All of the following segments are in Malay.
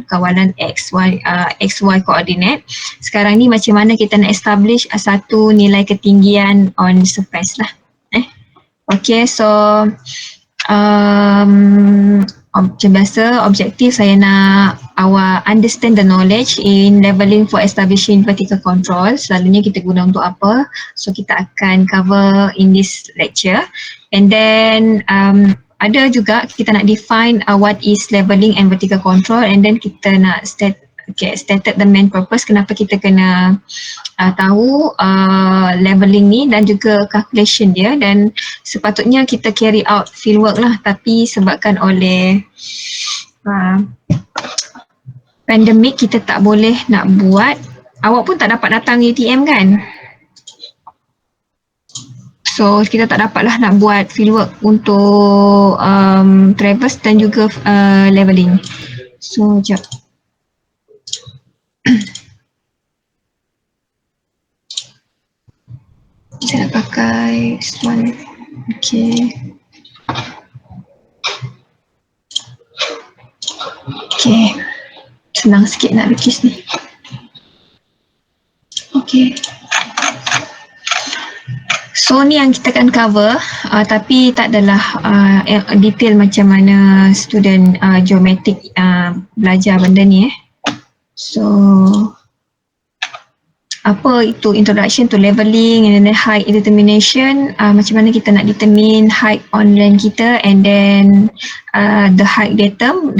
kawalan XY coordinate. Sekarang ni macam mana kita nak establish satu nilai ketinggian on surface lah. Okay, so macam biasa, objektif saya nak awak understand the knowledge in leveling for establishing vertical control. Selalunya kita guna untuk apa? So kita akan cover in this lecture. And then ada juga kita nak define what is leveling and vertical control, and then kita nak stated the main purpose kenapa kita kena tahu leveling ni dan juga calculation dia, dan sepatutnya kita carry out fieldwork lah, tapi sebabkan oleh pandemik kita tak boleh nak buat. Awak pun tak dapat datang ATM kan? So kita tak dapatlah nak buat fieldwork untuk traverse dan juga leveling. So sekejap. Saya nak pakai this one. Okay. Okay. Senang sikit nak lukis ni. Okay. So ni yang kita akan cover, tapi tak adalah detail macam mana student geometrik belajar benda ni. So apa itu introduction to leveling and then height determination, macam mana kita nak determine height on land kita, and then the height datum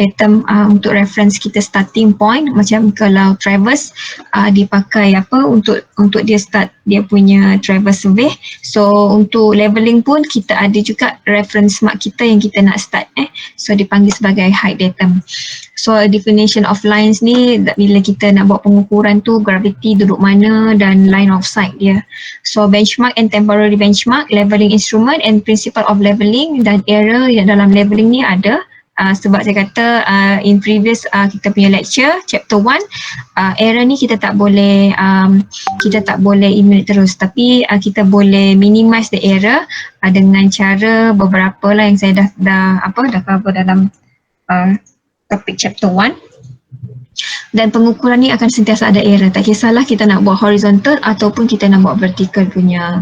untuk reference kita starting point. Macam kalau traverse dipakai apa untuk dia start dia punya traverse survey. So untuk leveling pun kita ada juga reference mark kita yang kita nak start so dipanggil sebagai height datum. So definition of lines ni bila kita nak buat pengukuran tu gravity duduk mana dan line of sight dia. So benchmark and temporary benchmark, leveling instrument and principle of leveling, dan error yang dalam leveling ni ada. Sebab saya kata in previous kita punya lecture chapter 1, error ni kita tak boleh eliminate terus, tapi kita boleh minimize the error dengan cara beberapa lah yang saya dah cover dalam topik chapter 1. Dan pengukuran ni akan sentiasa ada error, tak kisahlah kita nak buat horizontal ataupun kita nak buat vertical punya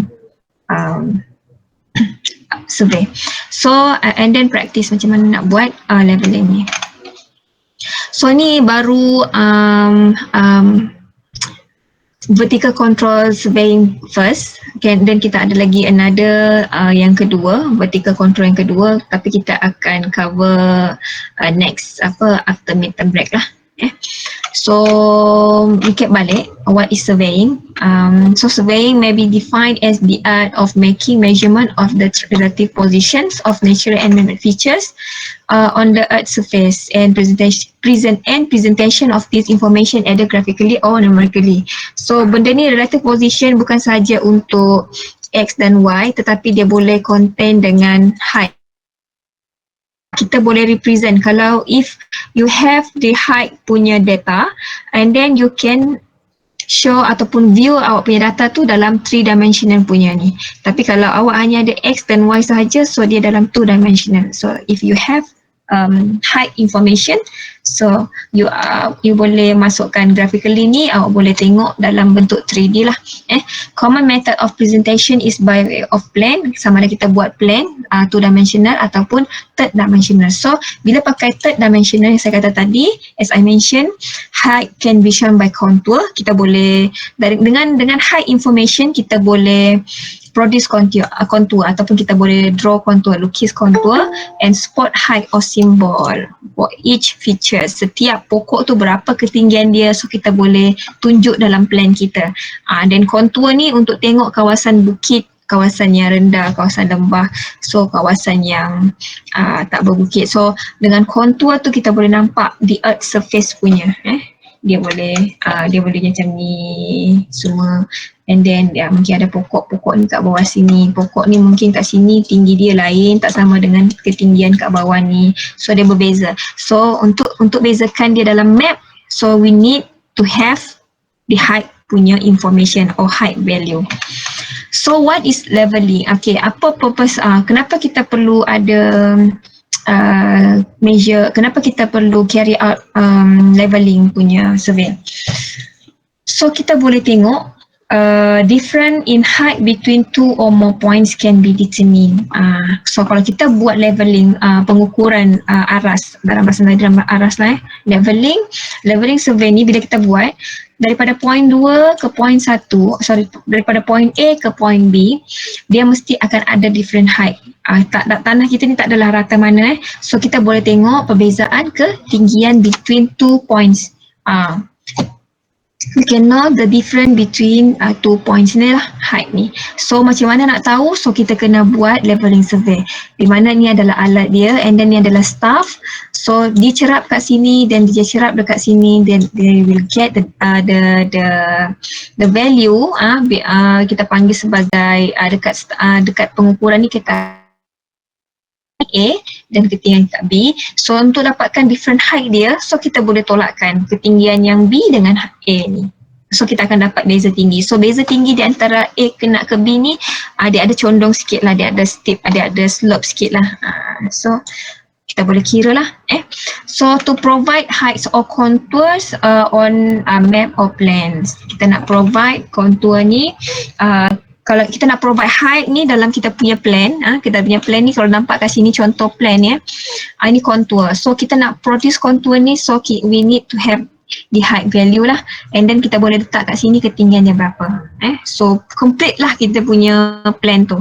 survey. So and then practice macam mana nak buat leveling ni. So ni baru vertical control surveying first, okay, dan kita ada lagi another yang kedua, vertical control yang kedua, tapi kita akan cover next after midterm break lah. So recap balik, what is surveying? So surveying may be defined as the art of making measurement of the relative positions of natural and man-made features on the earth surface and presentation of this information either graphically or numerically. So benda ni relative position bukan sahaja untuk X dan Y, tetapi dia boleh contain dengan height. Kita boleh represent kalau if you have the height punya data, and then you can show ataupun view awak punya data tu dalam 3 dimensional punya ni. Tapi kalau awak hanya ada X dan Y sahaja, so dia dalam 2 dimensional. So if you have height information, so you boleh masukkan graphically ni, awak boleh tengok dalam bentuk 3D lah. Common method of presentation is by way of plane, sama ada kita buat plane 2 dimensional ataupun 3 dimensional. So bila pakai 3 dimensional yang saya kata tadi, as I mentioned, height can be shown by contour. Kita boleh dengan height information kita boleh produce contour ataupun kita boleh draw contour, lukis contour, and spot height or symbol for each feature. Setiap pokok tu berapa ketinggian dia, so kita boleh tunjuk dalam plan kita. Dan contour ni untuk tengok kawasan bukit, kawasan yang rendah, kawasan lembah, so kawasan yang tak berbukit. So dengan contour tu kita boleh nampak the earth surface punya. Dia boleh macam ni semua. And then mungkin ada pokok ni kat bawah sini, pokok ni mungkin kat sini tinggi dia lain, tak sama dengan ketinggian kat bawah ni, so dia berbeza. So untuk bezakan dia dalam map, so we need to have the height punya information or height value. So what is leveling? Okay, apa purpose, kenapa kita perlu ada measure, kenapa kita perlu carry out leveling punya survey. So kita boleh tengok different in height between two or more points can be determined. So kalau kita buat leveling, pengukuran aras, dalam bahasa Melayu dalam aras lah leveling survey ni bila kita buat daripada point 2 ke point 1, daripada point A ke point B, dia mesti akan ada different height. Tanah kita ni tak adalah rata mana so kita boleh tengok perbezaan ketinggian between two points. We can know the difference between 2 points ni lah, height ni. So macam mana nak tahu? So kita kena buat leveling survey. Di mana ni adalah alat dia and then ni adalah staff. So dia cerap kat sini dan dia cerap dekat sini, then they will get the value. Kita panggil sebagai dekat pengukuran ni kita A dan ketinggian kat B. So untuk dapatkan different height dia, so kita boleh tolakkan ketinggian yang B dengan A ni. So kita akan dapat beza tinggi. So beza tinggi di antara A kena ke B ni, dia ada condong sikit lah, dia ada steep, dia ada slope sikit lah. So kita boleh kira lah. So to provide heights or contours on map or plans, kita nak provide contour ni. Kalau kita nak provide height ni dalam kita punya plan, kita punya plan ni kalau nampak kat sini contoh plan ya, ini contour. So kita nak produce contour ni, so we need to have the height value lah, and then kita boleh letak kat sini ketinggiannya berapa. So complete lah kita punya plan tu.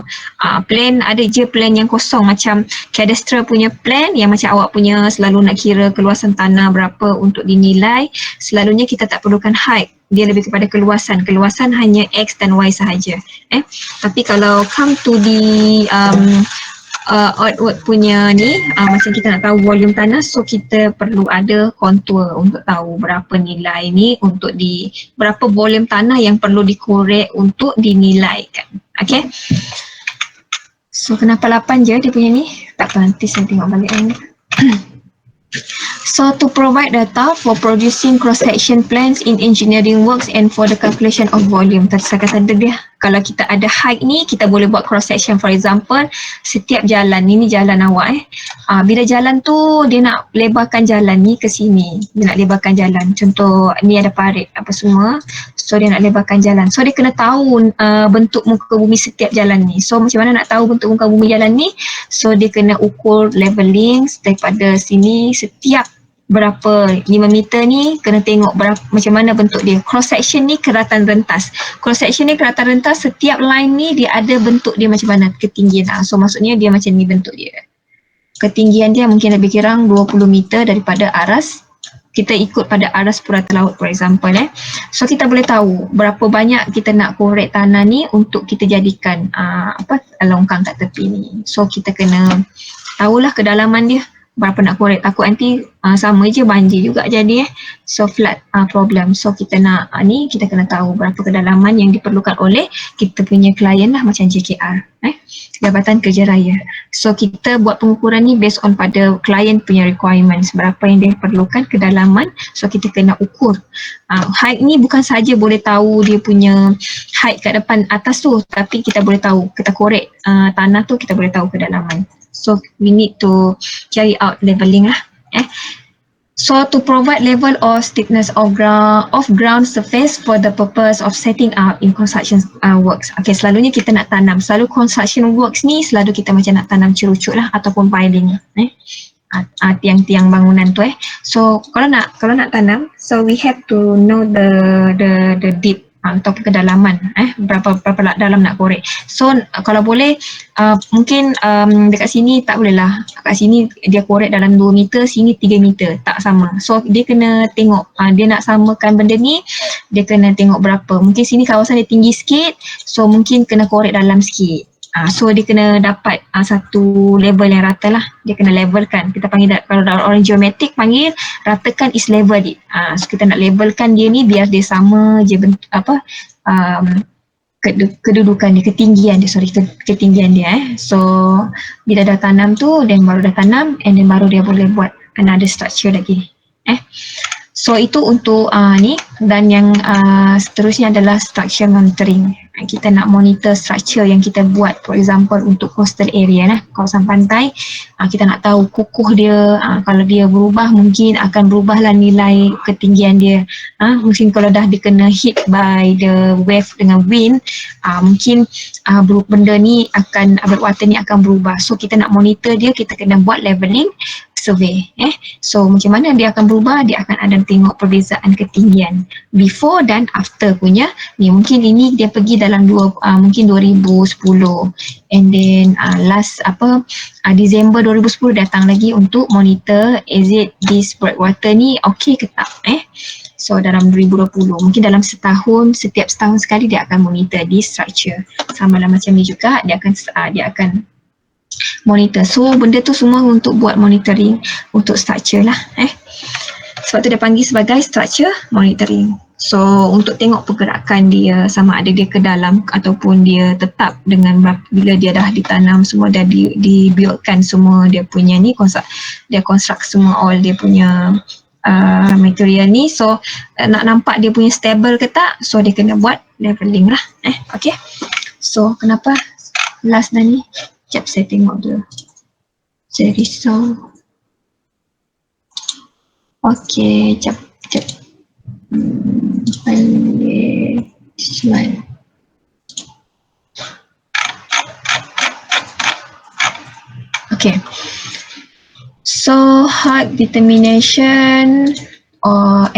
Plan ada je plan yang kosong macam cadastral punya plan yang macam awak punya selalu nak kira keluasan tanah berapa untuk dinilai. Selalunya kita tak perlukan height, dia lebih kepada keluasan. Keluasan hanya X dan Y sahaja. Tapi kalau come to the outward punya ni, macam kita nak tahu volume tanah, so kita perlu ada kontur untuk tahu berapa nilai ni untuk berapa volume tanah yang perlu dikorek untuk dinilaikan. Okay. So kenapa 8 je dia punya ni? Tak apa, nanti saya tengok balik ni. So to provide data for producing cross-section plans in engineering works and for the calculation of volume. Tadi saya kata dia, kalau kita ada height ni, kita boleh buat cross-section. For example, setiap jalan, ini jalan awak bila jalan tu, dia nak lebarkan jalan ni ke sini. Dia nak lebarkan jalan. Contoh, ni ada parit apa semua. So dia nak lebarkan jalan. So dia kena tahu bentuk muka bumi setiap jalan ni. So macam mana nak tahu bentuk muka bumi jalan ni? So dia kena ukur leveling daripada sini setiap berapa 5 meter ni, kena tengok berapa, macam mana bentuk dia. Cross section ni keratan rentas. Cross section ni keratan rentas, setiap line ni dia ada bentuk dia macam mana, ketinggian. So maksudnya dia macam ni bentuk dia. Ketinggian dia mungkin lebih kurang 20 meter daripada aras. Kita ikut pada aras purata laut for example. So kita boleh tahu berapa banyak kita nak korek tanah ni untuk kita jadikan longkang kat tepi ni. So kita kena tahulah kedalaman dia berapa nak korek, takut nanti sama je banjir juga jadi so flood problem. So kita nak ni kita kena tahu berapa kedalaman yang diperlukan oleh kita punya klien lah, macam JKR Jabatan Kerja Raya. So kita buat pengukuran ni based on pada klien punya requirements, berapa yang dia perlukan kedalaman. So kita kena ukur. Height ni bukan saja boleh tahu dia punya height kat depan atas tu, tapi kita boleh tahu, kita korek tanah tu kita boleh tahu kedalaman. So we need to carry out leveling lah. So to provide level or steepness of ground surface for the purpose of setting up in construction works. Okay, selalunya kita nak tanam. Selalu construction works ni selalu kita macam nak tanam cerucuk lah ataupun piling. Tiang-tiang bangunan tu So kalau nak tanam, so we have to know the deep atau kedalaman berapa dalam nak korek. So kalau boleh mungkin dekat sini tak boleh lah, kat sini dia korek dalam 2 meter, sini 3 meter, tak sama. So dia kena tengok, dia nak samakan benda ni, dia kena tengok berapa. Mungkin sini kawasan dia tinggi sikit, so mungkin kena korek dalam sikit. So dia kena dapat satu level yang rata lah, dia kena levelkan. Kita panggil, kalau orang geometrik panggil ratakan is level it. So kita nak levelkan dia ni biar dia sama je kedudukan dia, ketinggian dia So bila dah tanam tu, then baru dah tanam and then baru dia boleh buat another structure lagi. So itu untuk ni, dan yang seterusnya adalah structure monitoring. kita nak monitor structure yang kita buat, for example untuk coastal area lah, kawasan pantai, kita nak tahu kukuh dia, kalau dia berubah mungkin akan berubahlah nilai ketinggian dia. Mungkin kalau dah dikena hit by the wave dengan wind, mungkin benda ni akan, water ni akan berubah. So kita nak monitor dia, kita kena buat leveling survey. So macam mana dia akan berubah, dia akan ada tengok perbezaan ketinggian before dan after punya ni. Mungkin ini dia pergi dalam mungkin 2010, and then last Disember 2010 datang lagi untuk monitor is it this breakwater ni okay ke tak. So dalam 2020 mungkin dalam setiap setahun sekali dia akan monitor this structure. Sama lah macam ni juga, dia akan monitor. So benda tu semua untuk buat monitoring untuk structure lah. Sebab tu dia panggil sebagai structure monitoring. So untuk tengok pergerakan dia, sama ada dia ke dalam ataupun dia tetap dengan bila dia dah ditanam semua, dah dibuildkan semua dia punya ni, dia construct semua all dia punya material ni. So nak nampak dia punya stable ke tak, so dia kena buat leveling lah. Okay. So kenapa last dah ni? Sekejap saya tengok dulu. Saya risau. Okay, sekejap. Slide. Okay. So height determination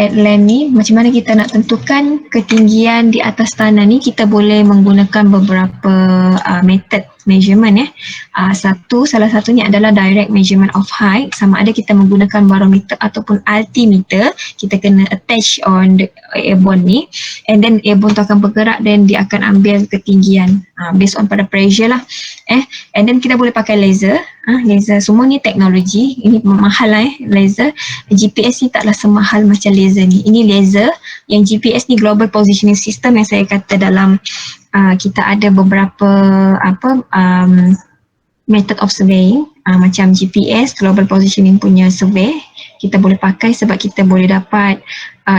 at land ni, macam mana kita nak tentukan ketinggian di atas tanah ni? Kita boleh menggunakan beberapa method measurement. Salah satunya adalah direct measurement of height. Sama ada kita menggunakan barometer ataupun altimeter, kita kena attach on the airborne ni, and then airborne tu akan bergerak dan dia akan ambil ketinggian based on pada pressure lah. And then kita boleh pakai laser. Laser semua ni teknologi, ini mahal lah. Laser GPS ni taklah semahal macam laser ni. Ini laser yang GPS ni global positioning system yang saya kata dalam kita ada beberapa method of surveying, macam GPS global positioning punya survey kita boleh pakai sebab kita boleh dapat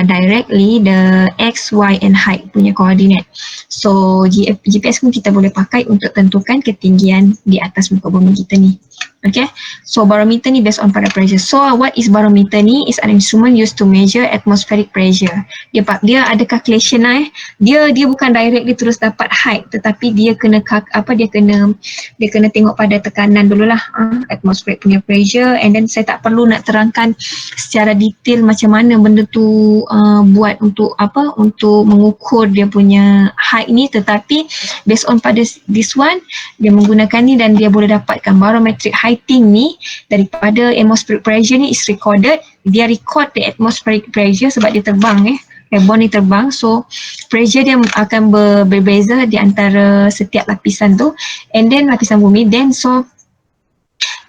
directly the X, Y and height punya coordinate. So GPS pun kita boleh pakai untuk tentukan ketinggian di atas muka bumi kita ni. Okay, so barometer ni based on pada pressure. So what is barometer ni? Is an instrument used to measure atmospheric pressure. Dia ada calculation lah. Dia bukan directly terus dapat height, tetapi dia kena dia kena tengok pada tekanan dululah, atmospheric punya pressure, and then saya tak perlu nak terangkan secara detail macam mana benda tu buat untuk mengukur dia punya height ni, tetapi based on pada this one dia menggunakan ni dan dia boleh dapatkan barometric heighting ni daripada atmospheric pressure ni is recorded. Dia record the atmospheric pressure sebab dia terbang airborne ni terbang, so pressure dia akan berbeza di antara setiap lapisan tu, and then lapisan bumi, then so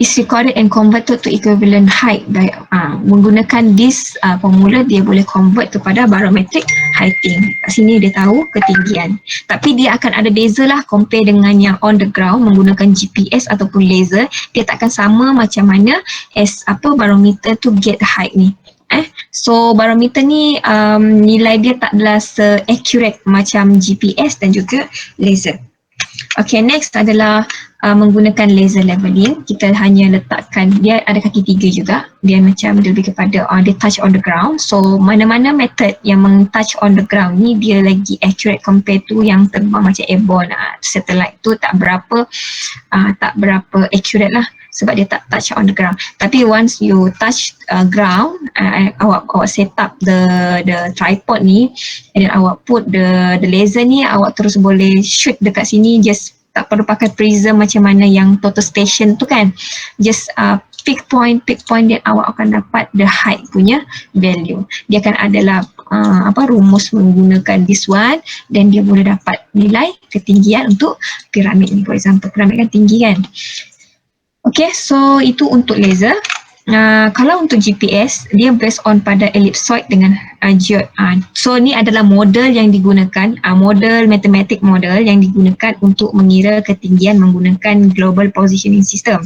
is recorded and converted to equivalent height. Menggunakan this formula dia boleh convert kepada barometric heighting. Kat sini dia tahu ketinggian, tapi dia akan ada beza lah compare dengan yang on the ground menggunakan GPS ataupun laser. Dia takkan sama macam mana as barometer to get the height ni. So barometer ni nilai dia tak adalah se-accurate macam GPS dan juga laser. Okay, next adalah menggunakan laser leveling. Kita hanya letakkan, dia ada kaki 3 juga. Dia macam lebih kepada dia touch on the ground. So mana-mana method yang touch on the ground ni dia lagi accurate compare to yang terbang macam airborne. Satellite tu tak berapa accurate lah sebab dia tak touch on the ground. Tapi once you touch ground, awak set up the tripod ni, and then awak put the laser ni, awak terus boleh shoot dekat sini, just tak perlu pakai prism macam mana yang total station tu kan. Just pick point dan awak akan dapat the height punya value. Dia akan adalah rumus menggunakan this one, dan dia boleh dapat nilai ketinggian untuk piramid ni. For example, piramid kan tinggi kan. Okay, so itu untuk laser. Kalau untuk GPS, dia based on pada ellipsoid dengan geode. So ni adalah model yang digunakan, model matematik model yang digunakan untuk mengira ketinggian menggunakan global positioning system.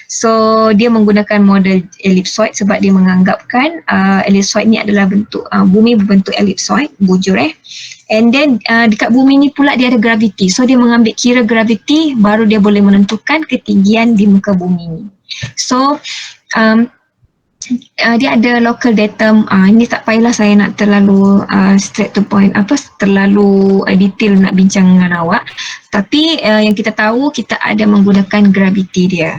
So dia menggunakan model ellipsoid sebab dia menganggapkan ellipsoid ni adalah bentuk bumi berbentuk ellipsoid, bujur and then dekat bumi ni pula dia ada gravity, so dia mengambil kira gravity baru dia boleh menentukan ketinggian di muka bumi ni. So dia ada local datum. Ini tak payahlah saya nak terlalu straight to point, terlalu detail nak bincang dengan awak. Tapi yang kita tahu, kita ada menggunakan gravity dia.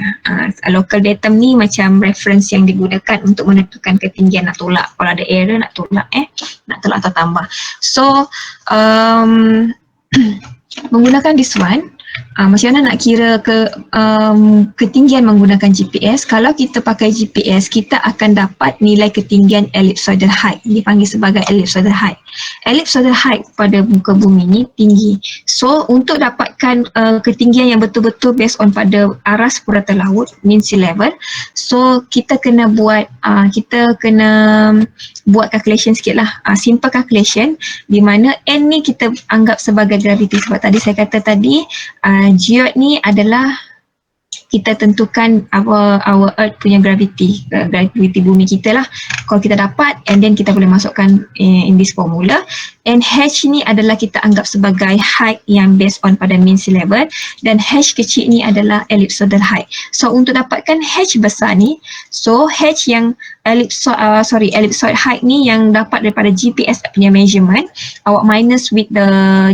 Local datum ni macam reference yang digunakan untuk menentukan ketinggian nak tolak. Kalau ada error nak tolak nak tolak atau tambah. So menggunakan this one, macam mana nak kira ketinggian menggunakan GPS. Kalau kita pakai GPS, kita akan dapat nilai ketinggian ellipsoidal height, dipanggil sebagai ellipsoidal height. Ellipsoidal height pada muka bumi ni tinggi. So untuk dapatkan ketinggian yang betul-betul based on pada aras purata laut, mean sea level, so kita kena buat calculation sikit lah, simple calculation, di mana N ni kita anggap sebagai gravity. Sebab tadi saya kata tadi geode ni adalah kita tentukan our earth punya gravity bumi kita lah. Kalau kita dapat, and then kita boleh masukkan in this formula, and H ni adalah kita anggap sebagai height yang based on pada mean sea level, dan H kecil ni adalah ellipsoidal height. So untuk dapatkan H besar ni, so H yang ellipsoid height ni yang dapat daripada GPS punya measurement, awak minus with the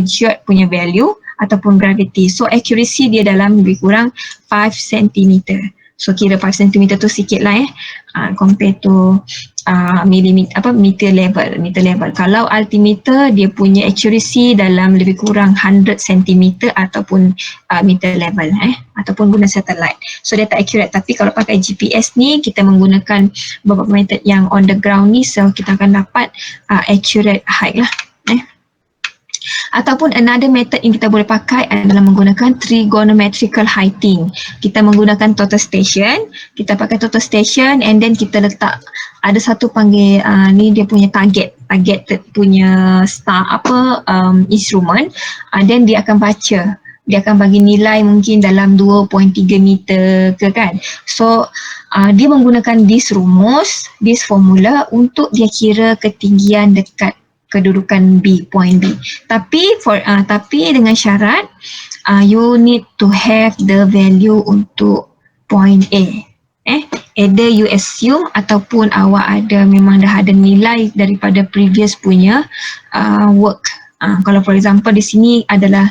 geode punya value ataupun gravity. So accuracy dia dalam lebih kurang 5 cm. So kira 5 cm tu sikit lah compare to meter level. Kalau altimeter dia punya accuracy dalam lebih kurang 100 cm ataupun meter level ataupun guna satellite. So dia tak accurate. Tapi kalau pakai GPS ni, kita menggunakan beberapa method yang on the ground ni, so kita akan dapat accurate height lah. Ataupun another method yang kita boleh pakai adalah menggunakan trigonometrical heighting. Kita menggunakan total station, kita pakai total station, and then kita letak ada satu panggil ni dia punya target punya instrument, then dia akan baca, dia akan bagi nilai mungkin dalam 2.3 meter ke kan. So dia menggunakan this rumus, this formula untuk dia kira ketinggian dekat kedudukan point B. Tapi dengan syarat you need to have the value untuk point A. Either you assume ataupun awak memang dah ada nilai daripada previous punya work. Kalau for example di sini adalah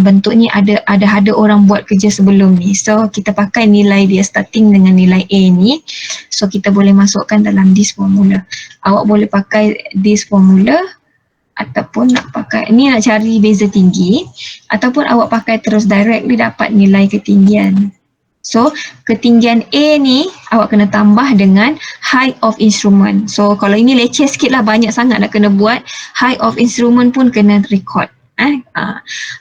bentuknya ada orang buat kerja sebelum ni, so kita pakai nilai dia starting dengan nilai A ni, so kita boleh masukkan dalam this formula. Awak boleh pakai this formula ataupun nak pakai ni nak cari beza tinggi, ataupun awak pakai terus directly dapat nilai ketinggian. So ketinggian A ni awak kena tambah dengan height of instrument. So kalau ini leceh sikit lah, banyak sangat nak kena buat. Height of instrument pun kena record.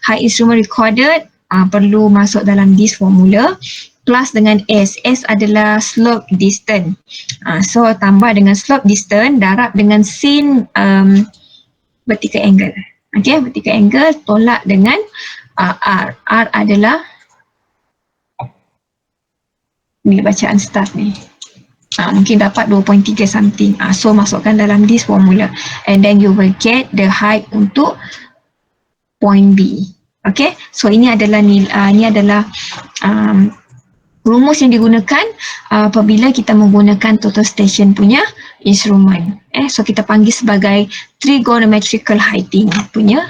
Height instrument recorded perlu masuk dalam this formula, plus dengan S. S adalah slope distance. So tambah dengan slope distance, darab dengan sin vertical angle. Okay, vertical angle tolak dengan R. R adalah ni bacaan start ni. Mungkin dapat 2.3 something. So masukkan dalam this formula, and then you will get the height untuk point B. Okay, so ini adalah rumus yang digunakan apabila kita menggunakan total station punya instrument. So kita panggil sebagai trigonometrical heighting punya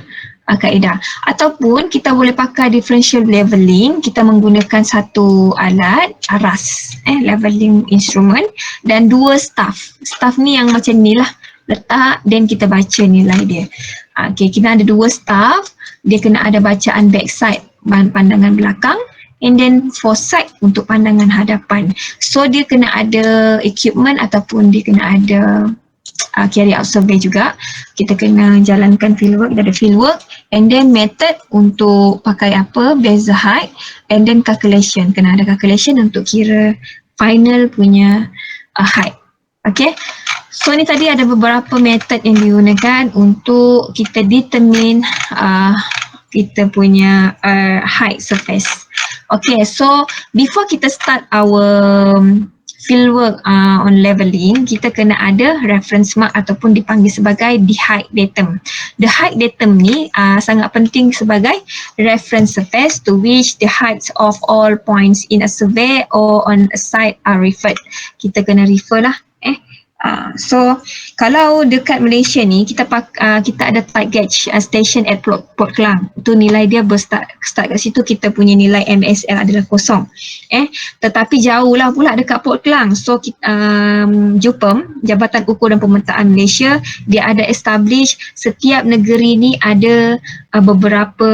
kaedah. Ataupun kita boleh pakai differential leveling, kita menggunakan satu alat aras, leveling instrument, dan dua staff. Staff ni yang macam ni lah, letak dan kita baca nilai dia. Okay, kita ada dua staff, dia kena ada bacaan backside, pandangan belakang, and then foresight untuk pandangan hadapan. So dia kena ada equipment ataupun dia kena ada carry out survey juga. Kita kena jalankan fieldwork, kita ada fieldwork, and then method untuk pakai beza height, and then calculation, kena ada calculation untuk kira final punya height. Okay, so ni tadi ada beberapa method yang digunakan untuk kita determine kita punya height surface. Okay, so before kita start our fieldwork on leveling, kita kena ada reference mark ataupun dipanggil sebagai the height datum. The height datum ni sangat penting sebagai reference surface to which the heights of all points in a survey or on a site are referred. Kita kena refer lah. So kalau dekat Malaysia ni kita ada tight gauge station at Port Klang. Itu nilai dia start kat situ, kita punya nilai MSL adalah kosong. Tetapi jauh lah pula dekat Port Klang. So JUPEM, Jabatan Ukur dan Pemetaan Malaysia, dia ada establish setiap negeri ni ada beberapa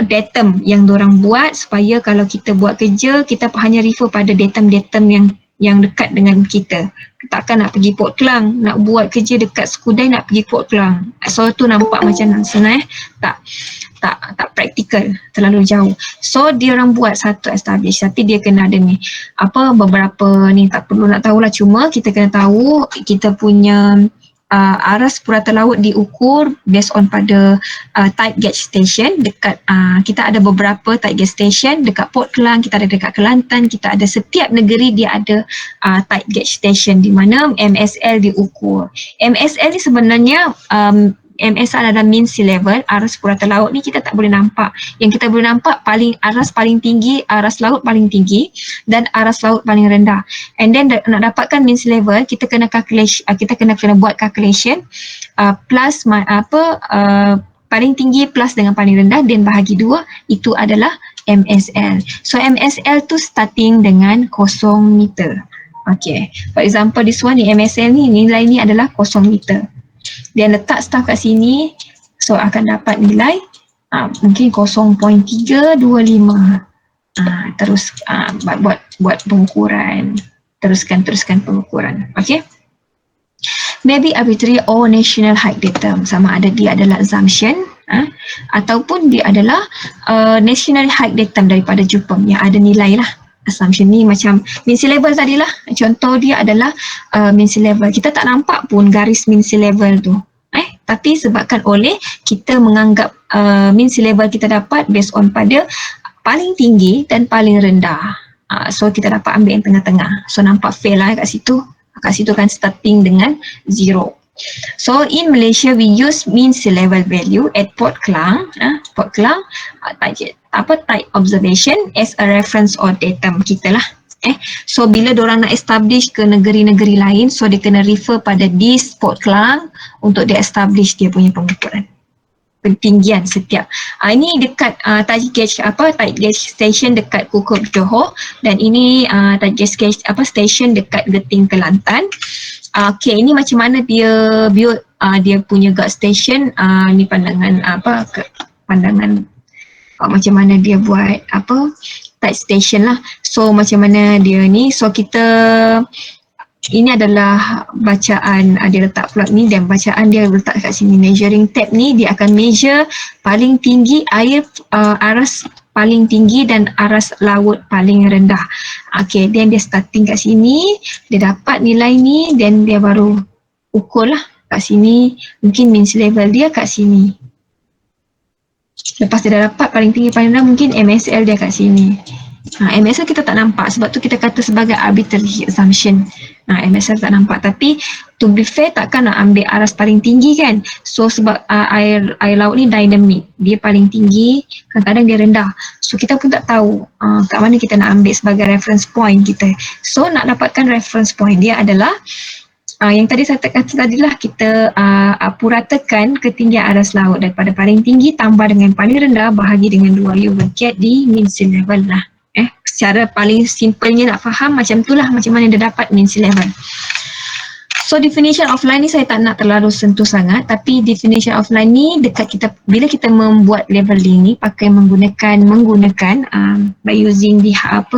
datum yang diorang buat supaya kalau kita buat kerja kita hanya refer pada datum-datum yang dekat dengan kita. Takkan nak pergi Port Klang, nak buat kerja dekat Skudai nak pergi Port Klang. So tu nampak macam senang, tak praktikal, terlalu jauh. So dia orang buat satu establish, tapi dia kena ada ni beberapa ni, tak perlu nak tahulah, cuma kita kena tahu kita punya aras purata laut diukur based on pada tight gauge station dekat kita ada beberapa tight gauge station dekat Port Klang, kita ada dekat Kelantan, kita ada setiap negeri dia ada tight gauge station di mana MSL diukur. MSL ni sebenarnya MSL adalah mean sea level. Aras purata laut ni kita tak boleh nampak. Yang kita boleh nampak aras paling tinggi, aras laut paling tinggi dan aras laut paling rendah. And then nak dapatkan mean sea level, kita kena calculation, kita kena buat calculation plus paling tinggi plus dengan paling rendah dan bahagi 2, itu adalah MSL. So MSL tu starting dengan 0 meter. Okay, for example this one ni MSL ni, nilai ni adalah 0 meter. Dia letak staf kat sini, so akan dapat nilai mungkin 0.325. Terus buat pengukuran, teruskan pengukuran. Okay, maybe arbitrary or national height datum, sama ada dia adalah assumption ataupun dia adalah national height datum daripada JUPEM yang ada nilai lah. Assumption ni macam mean sea level tadi lah. Contoh dia adalah mean sea level. Kita tak nampak pun garis mean sea level tu. Tapi sebabkan oleh kita menganggap mean sea level kita dapat based on pada paling tinggi dan paling rendah. So kita dapat ambil yang tengah-tengah. So nampak fail lah kat situ. Kat situ kan starting dengan 0. So in Malaysia we use mean sea level value at Port Klang, tight observation as a reference or datum kita lah. So bila diorang nak establish ke negeri-negeri lain, so dia kena refer pada this Port Klang untuk dia establish dia punya pengukuran ketinggian setiap. Ini dekat tight gauge station dekat Kukup Johor, dan ini tight gauge station dekat Geting Kelantan. Okay, ini macam mana dia build dia punya guard station. Ni pandangan pandangan macam mana dia buat tight station lah. So macam mana dia ni, so kita ini adalah bacaan dia letak plot ni, dan bacaan dia letak kat sini. Measuring tab ni dia akan measure paling tinggi air aras paling tinggi dan aras laut paling rendah. Okay, then dia starting kat sini, dia dapat nilai ni, then dia baru ukur lah kat sini. Mungkin mean sea level dia kat sini. Lepas dia dah dapat paling tinggi paling rendah, mungkin MSL dia kat sini. MSL kita tak nampak, sebab tu kita kata sebagai arbitrary assumption. MSL tak nampak, tapi to be fair takkan nak ambil aras paling tinggi kan. So sebab air laut ni dynamic, dia paling tinggi, kadang-kadang dia rendah. So kita pun tak tahu kat mana kita nak ambil sebagai reference point kita. So nak dapatkan reference point dia adalah yang tadi saya kata tadilah, kita puratakan ketinggian aras laut daripada paling tinggi tambah dengan paling rendah bahagi dengan 2, you will get the mean sea level lah. Secara paling simpelnya nak faham macam itulah, macam mana dia dapat mean sea level. So definition of line ni saya tak nak terlalu sentuh sangat, tapi definition of line ni dekat kita, bila kita membuat leveling ni pakai menggunakan by using the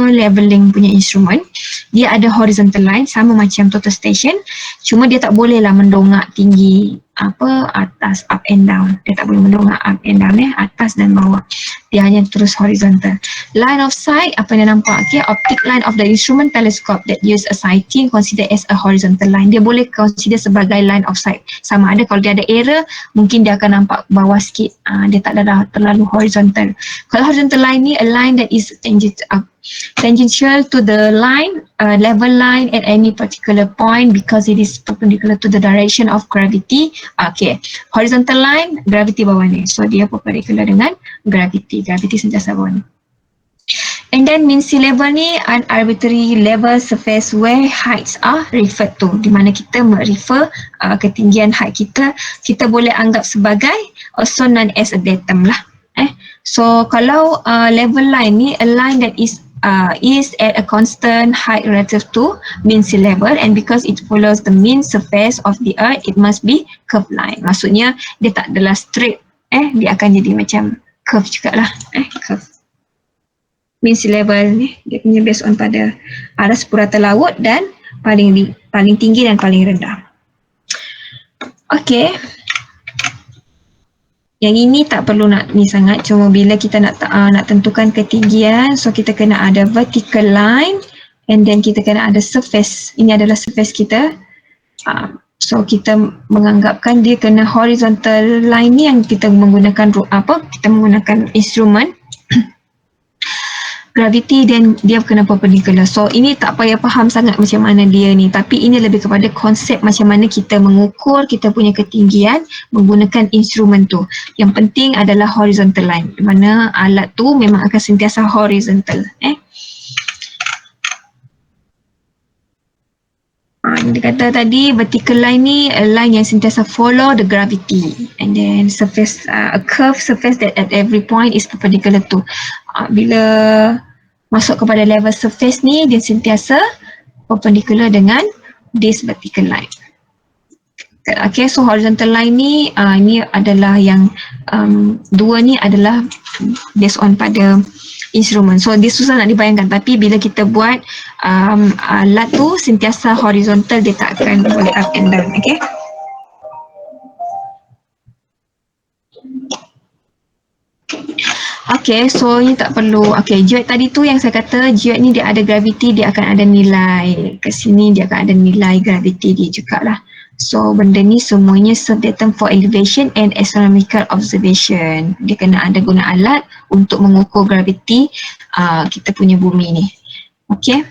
leveling punya instrument, dia ada horizontal line sama macam total station, cuma dia tak boleh lah mendongak tinggi atas, up and down. Dia tak boleh mendongak up and down atas dan bawah. dia hanya terus horizontal. Line of sight, apa yang nampak? Okay, optic line of the instrument telescope that use a sighting considered as a horizontal line. Dia boleh consider sebagai line of sight. Sama ada kalau dia ada error, mungkin dia akan nampak bawah sikit. Dia tak ada terlalu horizontal. Kalau horizontal line ni, a line that is tangential to the line, level line at any particular point because it is perpendicular to the direction of gravity. Okay, horizontal line, gravity bawah ni. So dia perpendicular dengan gravity sentiasa bawah ni. And then mean sea level ni an arbitrary level surface where heights are referred to, di mana kita merefer ketinggian height kita boleh anggap sebagai also known as a datum lah. So kalau level line ni a line that is at a constant height relative to mean sea level, and because it follows the mean surface of the earth, it must be curved line. Maksudnya dia tak adalah straight, dia akan jadi macam curve jugalah, curve. Mean sea level ni dia punya based on pada aras purata laut dan paling tinggi dan paling rendah. Okay. Yang ini tak perlu nak ni sangat, cuma bila kita nak tentukan ketinggian, so kita kena ada vertical line and then kita kena ada surface. Ini adalah surface kita. So kita menganggapkan dia kena horizontal line ni yang kita menggunakan kita menggunakan instrumen gravity, dan dia kena perpendicular. So ini tak payah faham sangat macam mana dia ni, tapi ini lebih kepada konsep macam mana kita mengukur kita punya ketinggian menggunakan instrumen tu. Yang penting adalah horizontal line, di mana alat tu memang akan sentiasa horizontal. Dia kata tadi vertical line ni a line yang sentiasa follow the gravity, and then surface a curved surface that at every point is perpendicular to. Bila masuk kepada level surface ni dia sentiasa perpendicular dengan this vertical line. Okay, so horizontal line ni ini adalah yang dua ni adalah based on pada instrumen. So dia susah nak dibayangkan, tapi bila kita buat alat tu sentiasa horizontal, dia tak akan boleh up and down. Okay. Okay, so ini tak perlu. Okay, jet tadi tu yang saya kata, jet ni dia ada gravity, dia akan ada nilai. Ke sini dia akan ada nilai gravity dia jugalah. So benda ni semuanya serve datum for elevation and astronomical observation. Dia kena ada guna alat untuk mengukur gravity kita punya bumi ni. Okay.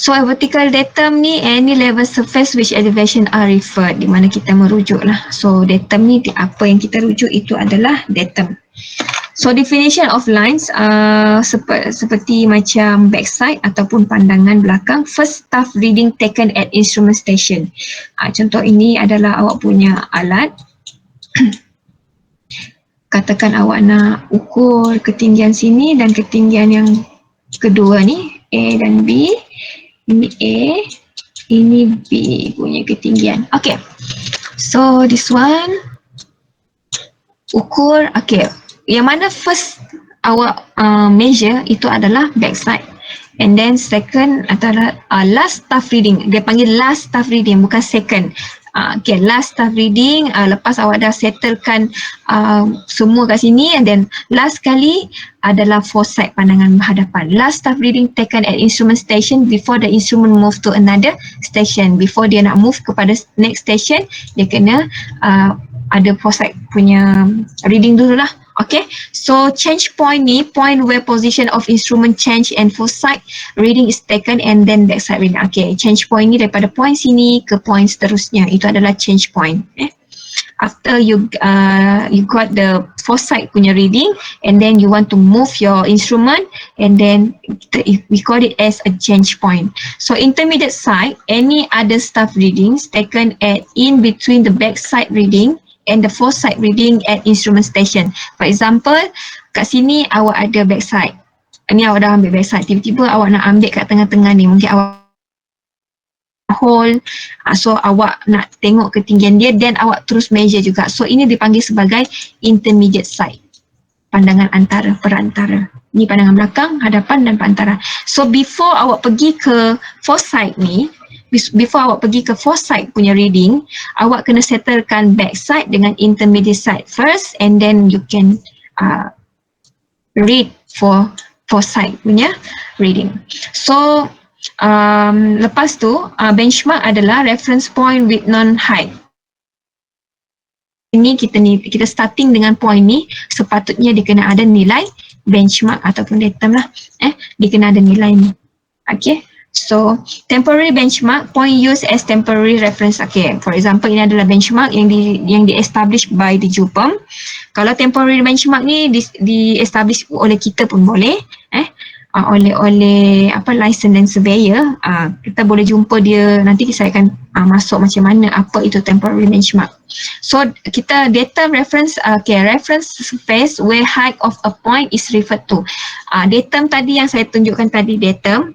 So vertical datum ni any level surface which elevation are referred, di mana kita merujuk lah. So datum ni apa yang kita rujuk itu adalah datum. So definition of lines seperti macam backside ataupun pandangan belakang, first staff reading taken at instrument station. Contoh ini adalah awak punya alat. Katakan awak nak ukur ketinggian sini dan ketinggian yang kedua ni, A dan B. Ini A, ini B punya ketinggian. Okay, so this one ukur, okay. Yang mana first awak measure itu adalah backside, and then second adalah last staff reading. Dia panggil last staff reading, bukan second. Okay, last staff reading lepas awak dah settlekan semua kat sini, and then last kali adalah foresight, pandangan berhadapan. Last staff reading taken at instrument station before the instrument move to another station. Before dia nak move kepada next station, dia kena ada foresight punya reading dulu lah. Okay, so change point ni, point where position of instrument change and foresight reading is taken, and then backside reading. Okay, change point ni daripada point sini ke point seterusnya, itu adalah change point. After you got the foresight punya reading, and then you want to move your instrument, and then we call it as a change point. So intermediate side, any other staff readings taken at in between the backside reading and the foresight reading at instrument station. For example, kat sini awak ada backside. Ni awak dah ambil backside. Tiba-tiba awak nak ambil kat tengah-tengah ni. Mungkin awak hold. So awak nak tengok ketinggian dia, dan awak terus measure juga. So ini dipanggil sebagai intermediate side. Pandangan antara, perantara. Ni pandangan belakang, hadapan dan perantara. So before awak pergi ke foresight ni, before awak pergi ke foresight punya reading, awak kena settlekan backside dengan intermediate side first, and then you can read for sight punya reading. So lepas tu benchmark adalah reference point with non-height. Ini kita starting dengan point ni, sepatutnya dia kena ada nilai benchmark ataupun datum lah. Dia kena ada nilai ni. Okay. So temporary benchmark, point used as temporary reference. Okay, for example ini adalah benchmark yang di establish by the JUPEM. Kalau temporary benchmark ni di establish oleh kita pun boleh, oleh license dan surveyor, kita boleh jumpa dia. Nanti saya akan masuk macam mana apa itu temporary benchmark. So kita datum reference, reference space where height of a point is referred to. Datum tadi yang saya tunjukkan tadi, datum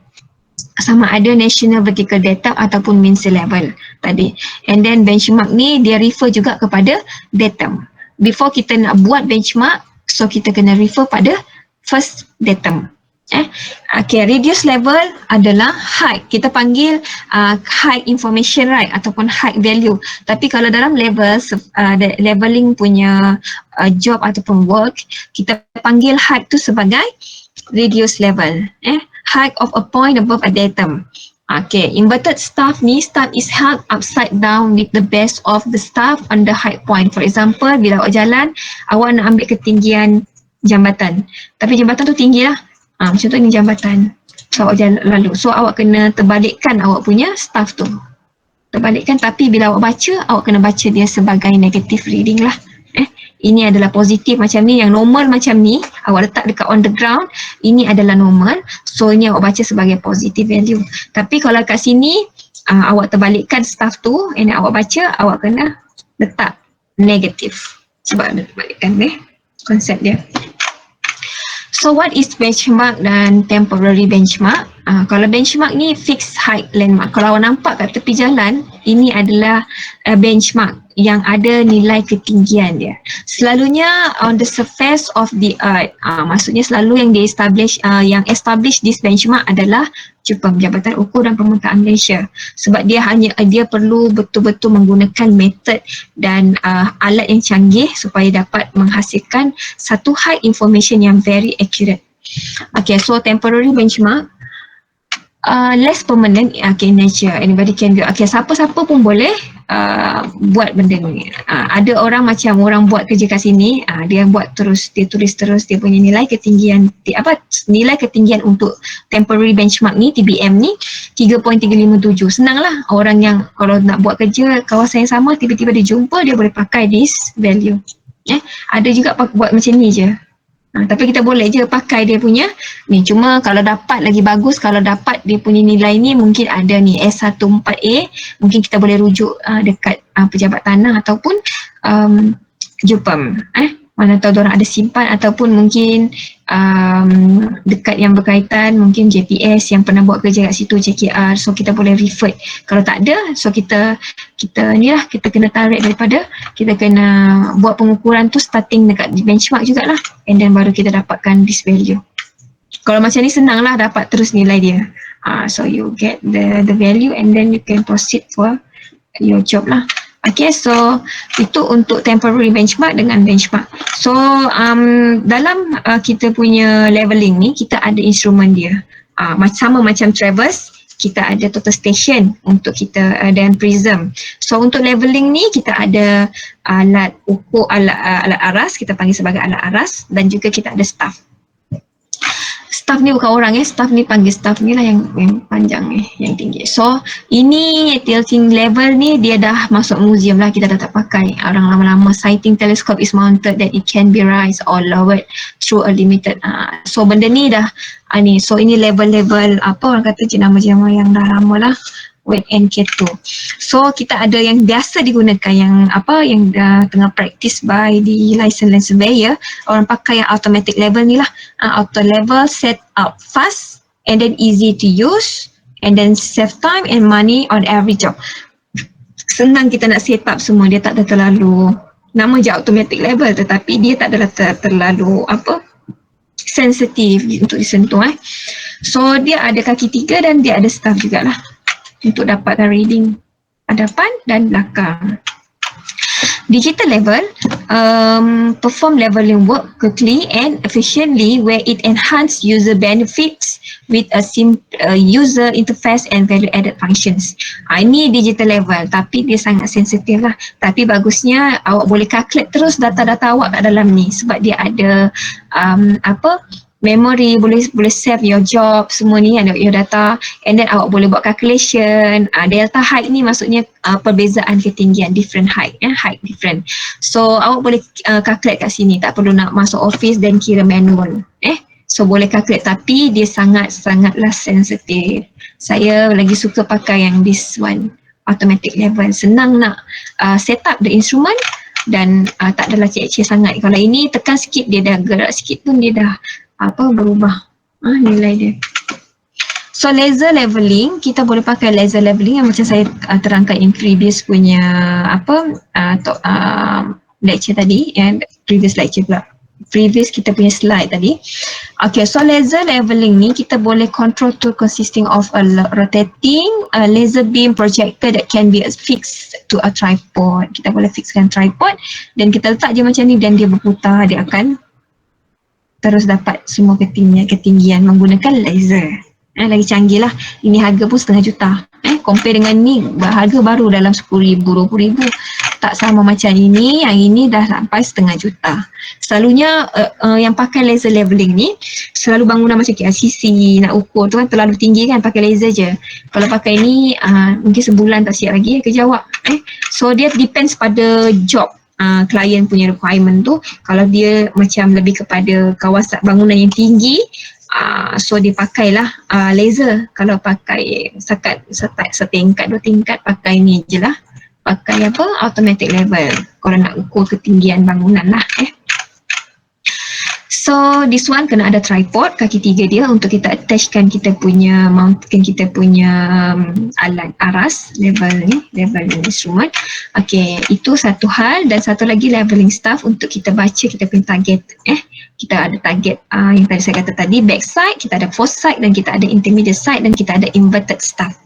sama ada national vertical datum ataupun mean sea level tadi. And then benchmark ni dia refer juga kepada datum. Before kita nak buat benchmark, so kita kena refer pada first datum. Okay, reduce level adalah height. Kita panggil height information right ataupun height value. Tapi kalau dalam leveling punya job ataupun work, kita panggil height tu sebagai reduce level. Height of a point above a datum. Okay, inverted staff ni, staff is held upside down with the base of the staff on the height point. For example, bila awak jalan, awak nak ambil ketinggian jambatan. Tapi jambatan tu tinggi lah. Macam tu ni jambatan. So awak jalan lalu. So awak kena terbalikkan awak punya staff tu. Terbalikkan, tapi bila awak baca, awak kena baca dia sebagai negative reading lah. Ini adalah positif macam ni, yang normal macam ni, awak letak dekat on the ground, ini adalah normal. So ini awak baca sebagai positive value. Tapi kalau kat sini, awak terbalikkan staff tu, and awak baca, awak kena letak negatif. Sebab ada terbalikkan konsep dia. So what is benchmark dan temporary benchmark? Kalau benchmark ni fixed height landmark. Kalau awak nampak kat tepi jalan, ini adalah benchmark yang ada nilai ketinggian dia. Selalunya on the surface of the earth. Maksudnya selalu yang establish this benchmark adalah JUPEM, Jabatan Ukur dan Pemetaan Malaysia. Sebab dia perlu betul-betul menggunakan metod dan alat yang canggih supaya dapat menghasilkan satu height information yang very accurate. Okay, so temporary benchmark, less permanent, nature, anybody can do. Okay, siapa-siapa pun boleh buat benda ni. Ada orang macam orang buat kerja kat sini, dia buat terus, dia tulis terus dia punya nilai ketinggian, nilai ketinggian untuk temporary benchmark ni, TBM ni 3.357. Senanglah orang yang kalau nak buat kerja kawasan yang sama, tiba-tiba dia jumpa, dia boleh pakai this value. Ada juga buat macam ni je. Tapi kita boleh je pakai dia punya ni. Cuma kalau dapat lagi bagus, kalau dapat dia punya nilai ni, mungkin ada ni S14A, mungkin kita boleh rujuk dekat pejabat tanah ataupun JUPEM. Mana tahu diorang ada simpan, ataupun mungkin dekat yang berkaitan, mungkin JPS yang pernah buat kerja kat situ, JKR. So kita boleh refer. Kalau tak ada, so kita ni lah, kita kena tarik daripada, kita kena buat pengukuran tu starting dekat benchmark jugalah, and then baru kita dapatkan this value. Kalau macam ni senang lah dapat terus nilai dia. So you get the value and then you can proceed for your job lah. Okay, so itu untuk temporary benchmark dengan benchmark. So dalam kita punya leveling ni, kita ada instrumen dia. Sama macam Traverse, kita ada total station untuk kita dan prism. So untuk leveling ni kita ada alat ukur, alat aras, kita panggil sebagai alat aras, dan juga kita ada staff. Staff ni bukan orang staff ni panggil staff ni lah yang panjang yang tinggi. So ini tilting level ni dia dah masuk museum lah, kita dah tak pakai. Orang lama-lama sighting telescope is mounted that it can be raised or lowered through a limited. So benda ni dah ni, so ini level-level apa orang kata jenama-jenama yang dah lama lah, WET NK2. So kita ada yang biasa digunakan, yang tengah practice by the licensed land surveyor. Orang pakai yang automatic level ni lah. Auto level set up fast and then easy to use and then save time and money on every job. Senang kita nak set up semua, dia tak ada terlalu, nama je automatic level, tetapi dia tak ada terlalu sensitif untuk disentuh. So dia ada kaki 3 dan dia ada staff jugalah untuk dapatkan reading hadapan dan belakang. Digital level perform leveling work quickly and efficiently where it enhance user benefits with a user interface and value added functions. Ini digital level tapi dia sangat sensitif lah. Tapi bagusnya awak boleh calculate terus data-data awak kat dalam ni sebab dia ada memory, boleh save your job semua ni, ada your data, and then awak boleh buat calculation. Delta height ni maksudnya perbezaan ketinggian, different height, height different. So awak boleh calculate kat sini, tak perlu nak masuk office dan kira manual. So boleh calculate tapi dia sangat-sangatlah sensitif. Saya lagi suka pakai yang this one, automatic level. Senang nak set up the instrument dan tak adalah cek-cek sangat. Kalau ini tekan sikit dia dah gerak sikit pun dia dah berubah nilai dia. So laser leveling, kita boleh pakai laser leveling yang macam saya terangkan in previous punya lecture tadi, and previous lecture pula, previous kita punya slide tadi. Okay, so laser leveling ni kita boleh control tool consisting of a rotating laser beam projector that can be fixed to a tripod. Kita boleh fixkan tripod dan kita letak je macam ni dan dia berputar, dia akan terus dapat semua ketinggian menggunakan laser. Lagi canggih lah. Ini harga pun setengah juta. Compare dengan ni, harga baru dalam 10,000, 20,000. Tak sama macam ini, yang ini dah sampai setengah juta. Selalunya yang pakai laser leveling ni, selalu bangunan macam KLCC, nak ukur tu kan terlalu tinggi kan, pakai laser je. Kalau pakai ni, mungkin sebulan tak siap lagi kerja awak. So dia depends pada job. Klien punya requirement tu, kalau dia macam lebih kepada kawasan bangunan yang tinggi, so dia pakailah laser. Kalau pakai setingkat, 2 tingkat, pakai ni je lah, pakai automatic level kalau nak ukur ketinggian bangunan lah. So this one kena ada tripod kaki 3 dia untuk kita attachkan kita punya, mountkan kita punya alat aras level ni, level instrument. Okay, itu satu hal. Dan satu lagi leveling staff untuk kita baca kita punya target. Kita ada target yang tadi saya kata tadi, back side, kita ada force side dan kita ada intermediate side dan kita ada inverted staff.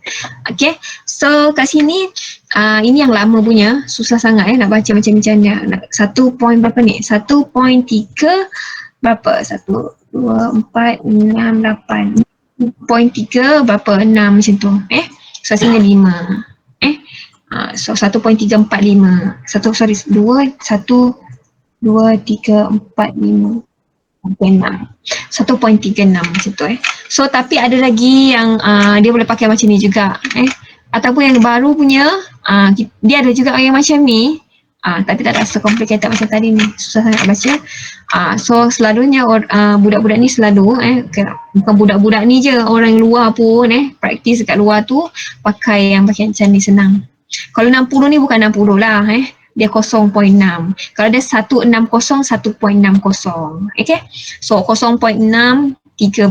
Okay, so kat sini ini yang lama punya, susah sangat nak baca macam-macam dia. 1 point berapa ni? 1.3 berapa? 1, 2, 4, 6, 8 0.3 berapa? 6 macam tu. So sini 5. So 1.345 sorry 2, 1, 2, 3, 4, 5 1.36 macam tu. So tapi ada lagi yang dia boleh pakai macam ni juga. Ataupun yang baru punya, dia ada juga yang macam ni. Tapi tak rasa complicated macam tadi ni, susah sangat baca. So selalunya budak-budak ni selalu bukan budak-budak ni je, orang luar pun praktis dekat luar tu pakai yang macam ni, senang. Kalau 60 ni bukan 60 lah, dia 0.6. Kalau dia 160, 1.60. Okay, so 0.6 3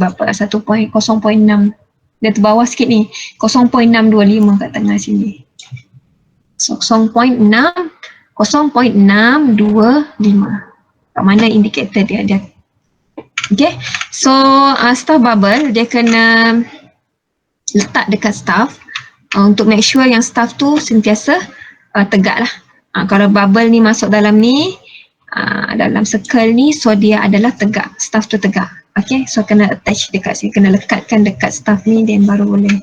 berapa, 0.6 dia terbawah sikit ni, 0.625 kat tengah sini. So 0.625. Kat mana indikator dia ada. Okay, so staff bubble dia kena letak dekat staff untuk make sure yang staff tu sentiasa tegak lah. Kalau bubble ni masuk dalam ni, dalam circle ni, so dia adalah tegak, staff tu tegak. Okay, so kena attach dekat sini, kena lekatkan dekat staff ni dan baru boleh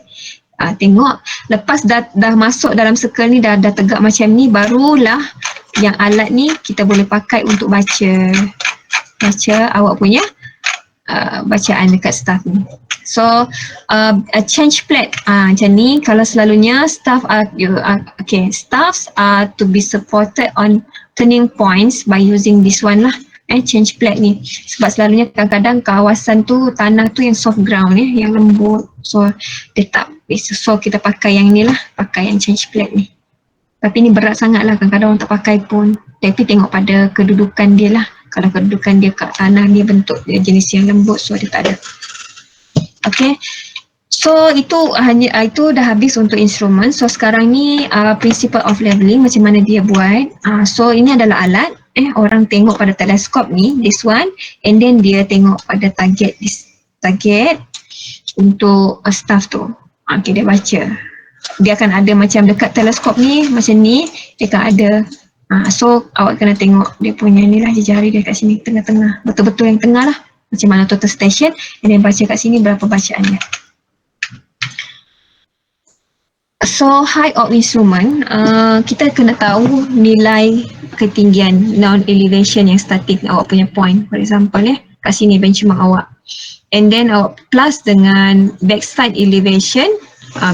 tengok. Lepas dah masuk dalam circle ni, dah tegak macam ni, barulah yang alat ni kita boleh pakai untuk baca awak punya bacaan dekat staff ni. So change plate macam ni. Kalau selalunya staffs are to be supported on turning points by using this one lah, change plate ni. Sebab selalunya kadang-kadang kawasan tu, tanah tu yang soft ground yang lembut, so dia tak, so kita pakai yang ni lah, pakai yang change plate ni. Tapi ni berat sangat lah, kadang-kadang orang tak pakai pun. Tapi tengok pada kedudukan dia lah. Kalau kedudukan dia kat tanah, dia bentuk dia jenis yang lembut, so dia tak ada. Okay, so itu dah habis untuk instrumen. So sekarang ni principle of leveling, macam mana dia buat. So ini adalah alat, orang tengok pada teleskop ni, this one, and then dia tengok pada target untuk staff tu. Okay, dia baca. Dia akan ada macam dekat teleskop ni, macam ni, dia akan ada So awak kena tengok dia punya ni lah, jari dia kat sini tengah-tengah, betul-betul yang tengah lah, macam mana total station, and then baca kat sini berapa bacaan dia. So height of instrument, kita kena tahu nilai ketinggian non-elevation yang statik awak punya point. For example kat sini benchmark awak, and then awak plus dengan backside elevation,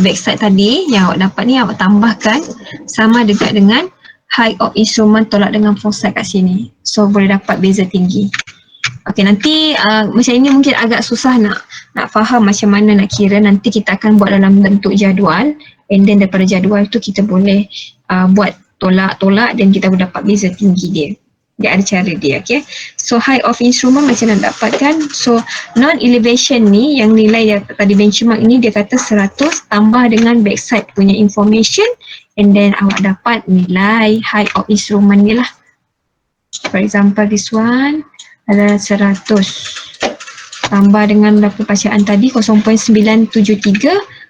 backside tadi yang awak dapat ni awak tambahkan sama dekat dengan height of instrument tolak dengan foresight kat sini. So boleh dapat beza tinggi. Okey, nanti macam ini mungkin agak susah nak faham macam mana nak kira. Nanti kita akan buat dalam bentuk jadual, and then daripada jadual tu kita boleh buat tolak-tolak dan kita boleh dapat beza tinggi dia. Dia ada cara dia, okay. So height of instrument macam nak dapatkan. So non-elevation ni yang nilai yang tadi benchmark ni dia kata 100 tambah dengan backside punya information, and then awak dapat nilai height of instrument ni lah. For example this one adalah 100 tambah dengan berapa bacaan tadi 0.973,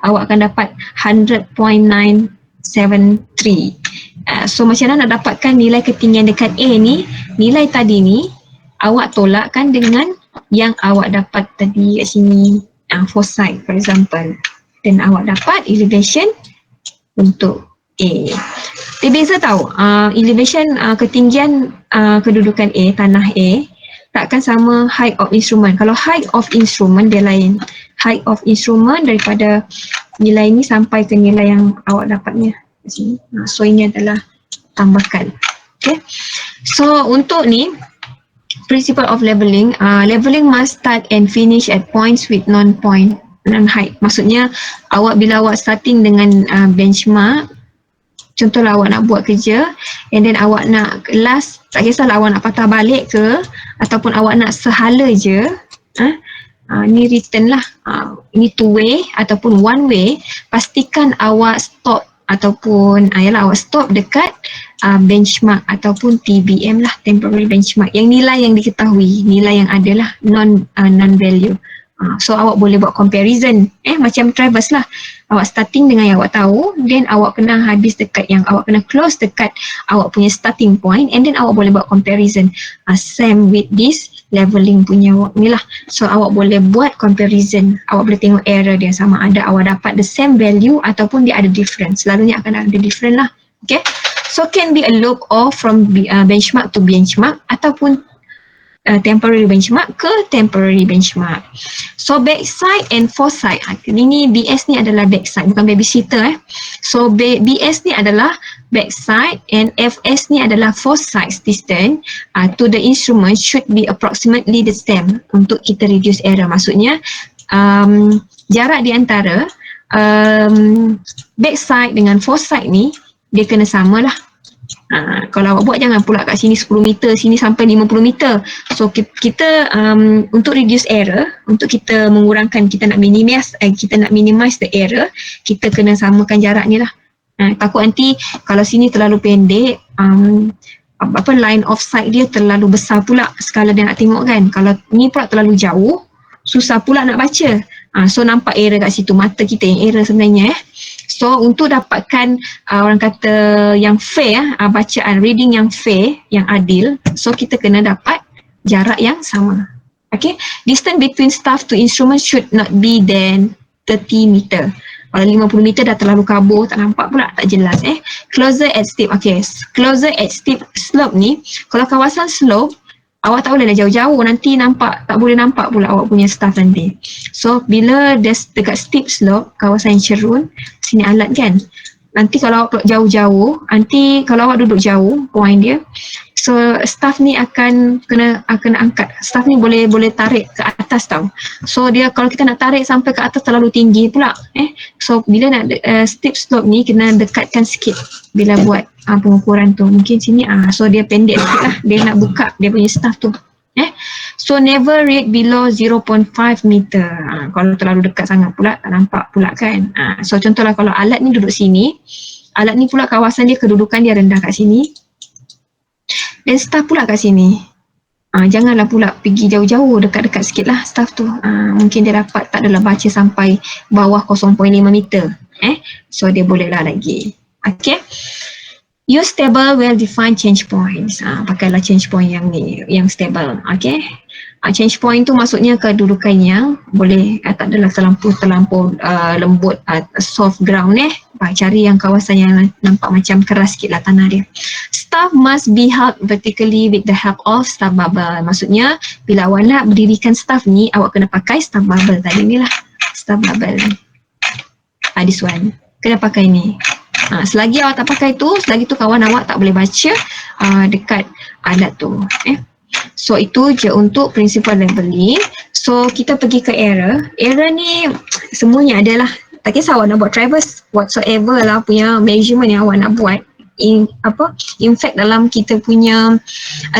awak akan dapat 100.973. So macam mana nak dapatkan nilai ketinggian dekat A ni, nilai tadi ni awak tolakkan dengan yang awak dapat tadi kat sini, foresight for example, dan awak dapat elevation untuk A. Dia beza tahu, elevation ketinggian kedudukan A, tanah A takkan sama height of instrument. Kalau height of instrument dia lain. Height of instrument daripada nilai ni sampai ke nilai yang awak dapatnya. So ini adalah tambahkan. Okay. So untuk ni principle of leveling, leveling must start and finish at points with non-point, non-height. Maksudnya awak bila awak starting dengan benchmark, contohlah awak nak buat kerja and then awak nak last, tak kisahlah awak nak patah balik ke ataupun awak nak sehala je, ni return lah, ni two way ataupun one way, pastikan awak stop ataupun yalah awak stop dekat benchmark ataupun TBM lah, temporary benchmark, yang nilai yang diketahui, nilai yang adalah non value. So awak boleh buat comparison, macam traverse lah, awak starting dengan yang awak tahu, then awak kena habis dekat yang awak kena close dekat awak punya starting point, and then awak boleh buat comparison. Same with this leveling punya work ni lah. So awak boleh buat comparison, awak boleh tengok error dia sama ada awak dapat the same value ataupun dia ada difference. Selalunya akan ada different lah. Okay, so can be a loop off from benchmark to benchmark ataupun temporary benchmark ke temporary benchmark. So backside and foresight, ini BS ni adalah backside, bukan babysitter. So BS ni adalah backside and FS ni adalah foresight distance to the instrument should be approximately the same untuk kita reduce error. Maksudnya jarak di antara backside dengan foresight ni dia kena sama lah. Kalau awak buat jangan pula kat sini 10 meter, sini sampai 50 meter. So kita untuk reduce error, untuk kita mengurangkan, kita nak minimize the error, kita kena samakan jarak ni lah. Takut nanti kalau sini terlalu pendek, line of sight dia terlalu besar pula skala dia nak tengok kan. Kalau ni pula terlalu jauh, susah pula nak baca. So nampak error kat situ, mata kita yang error sebenarnya. So untuk dapatkan orang kata yang fair, bacaan reading yang fair, yang adil, so kita kena dapat jarak yang sama. Okay, distance between staff to instrument should not be than 30 meter. Kalau 50 meter dah terlalu kabur, tak nampak pula, tak jelas. Closer at steep, okay, closer at steep slope ni, kalau kawasan slope awak tak boleh dah jauh-jauh, nanti nampak, tak boleh nampak pula awak punya staff nanti. So bila dekat steep slope, kawasan yang cerun, sini alat kan, nanti kalau awak jauh-jauh, nanti kalau awak duduk jauh, point dia, so staff ni akan kena angkat, staff ni boleh tarik ke atas tau. So dia kalau kita nak tarik sampai ke atas terlalu tinggi pula, so bila nak steep slope ni kena dekatkan sikit bila buat pengukuran tu, mungkin sini so dia pendek sikit lah, dia nak buka dia punya staff tu. So never read below 0.5 meter. Kalau terlalu dekat sangat pula tak nampak pula kan. So contohlah kalau alat ni duduk sini, alat ni pula kawasan dia, kedudukan dia rendah kat sini, dan staff pula kat sini. Janganlah pula pergi jauh-jauh, dekat-dekat sikit lah staff tu. Mungkin dia dapat tak adalah baca sampai bawah 0.5 meter. So dia boleh lah lagi. Okay. Use stable well-defined change points. Pakailah change point yang ni, yang stable. Okay. Change point tu maksudnya kedudukan yang boleh tak adalah terlampau lembut, soft ground cari yang kawasan yang nampak macam keras sikit lah tanah dia. Staff must be held vertically with the help of staff bubble. Maksudnya bila awak nak berdirikan staff ni, awak kena pakai staff bubble tadi ni lah. Staff bubble. This one. Kena pakai ni. Selagi awak tak pakai tu, selagi tu kawan awak tak boleh baca dekat alat tu. So itu je untuk principal labeling. So kita pergi ke error. Error ni semuanya adalah, tak kisah awak nak buat traverse whatsoever lah punya measurement yang awak nak buat. In fact dalam kita punya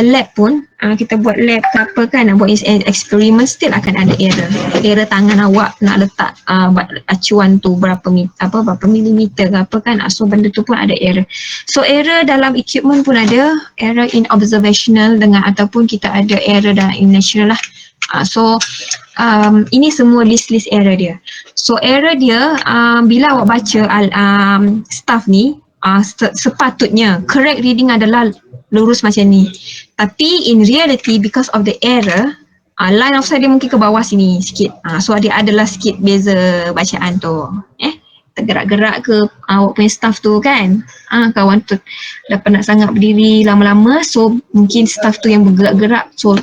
lab pun, kita buat lab ke apa kan, nak buat eksperimen, still akan ada error tangan awak nak letak acuan tu berapa milimeter ke apa kan, so benda tu pun ada error. So error dalam equipment pun ada, error in observational dengan ataupun kita ada error dalam in natural lah. So ini semua list error dia. So error dia bila awak baca staff ni, sepatutnya correct reading adalah lurus macam ni, tapi in reality because of the error, line of sight dia mungkin ke bawah sini sikit, so dia adalah sikit beza bacaan tu, tergerak-gerak ke awak punya staff tu kan, kawan tu dah penat sangat berdiri lama-lama, so mungkin staff tu yang bergerak-gerak, so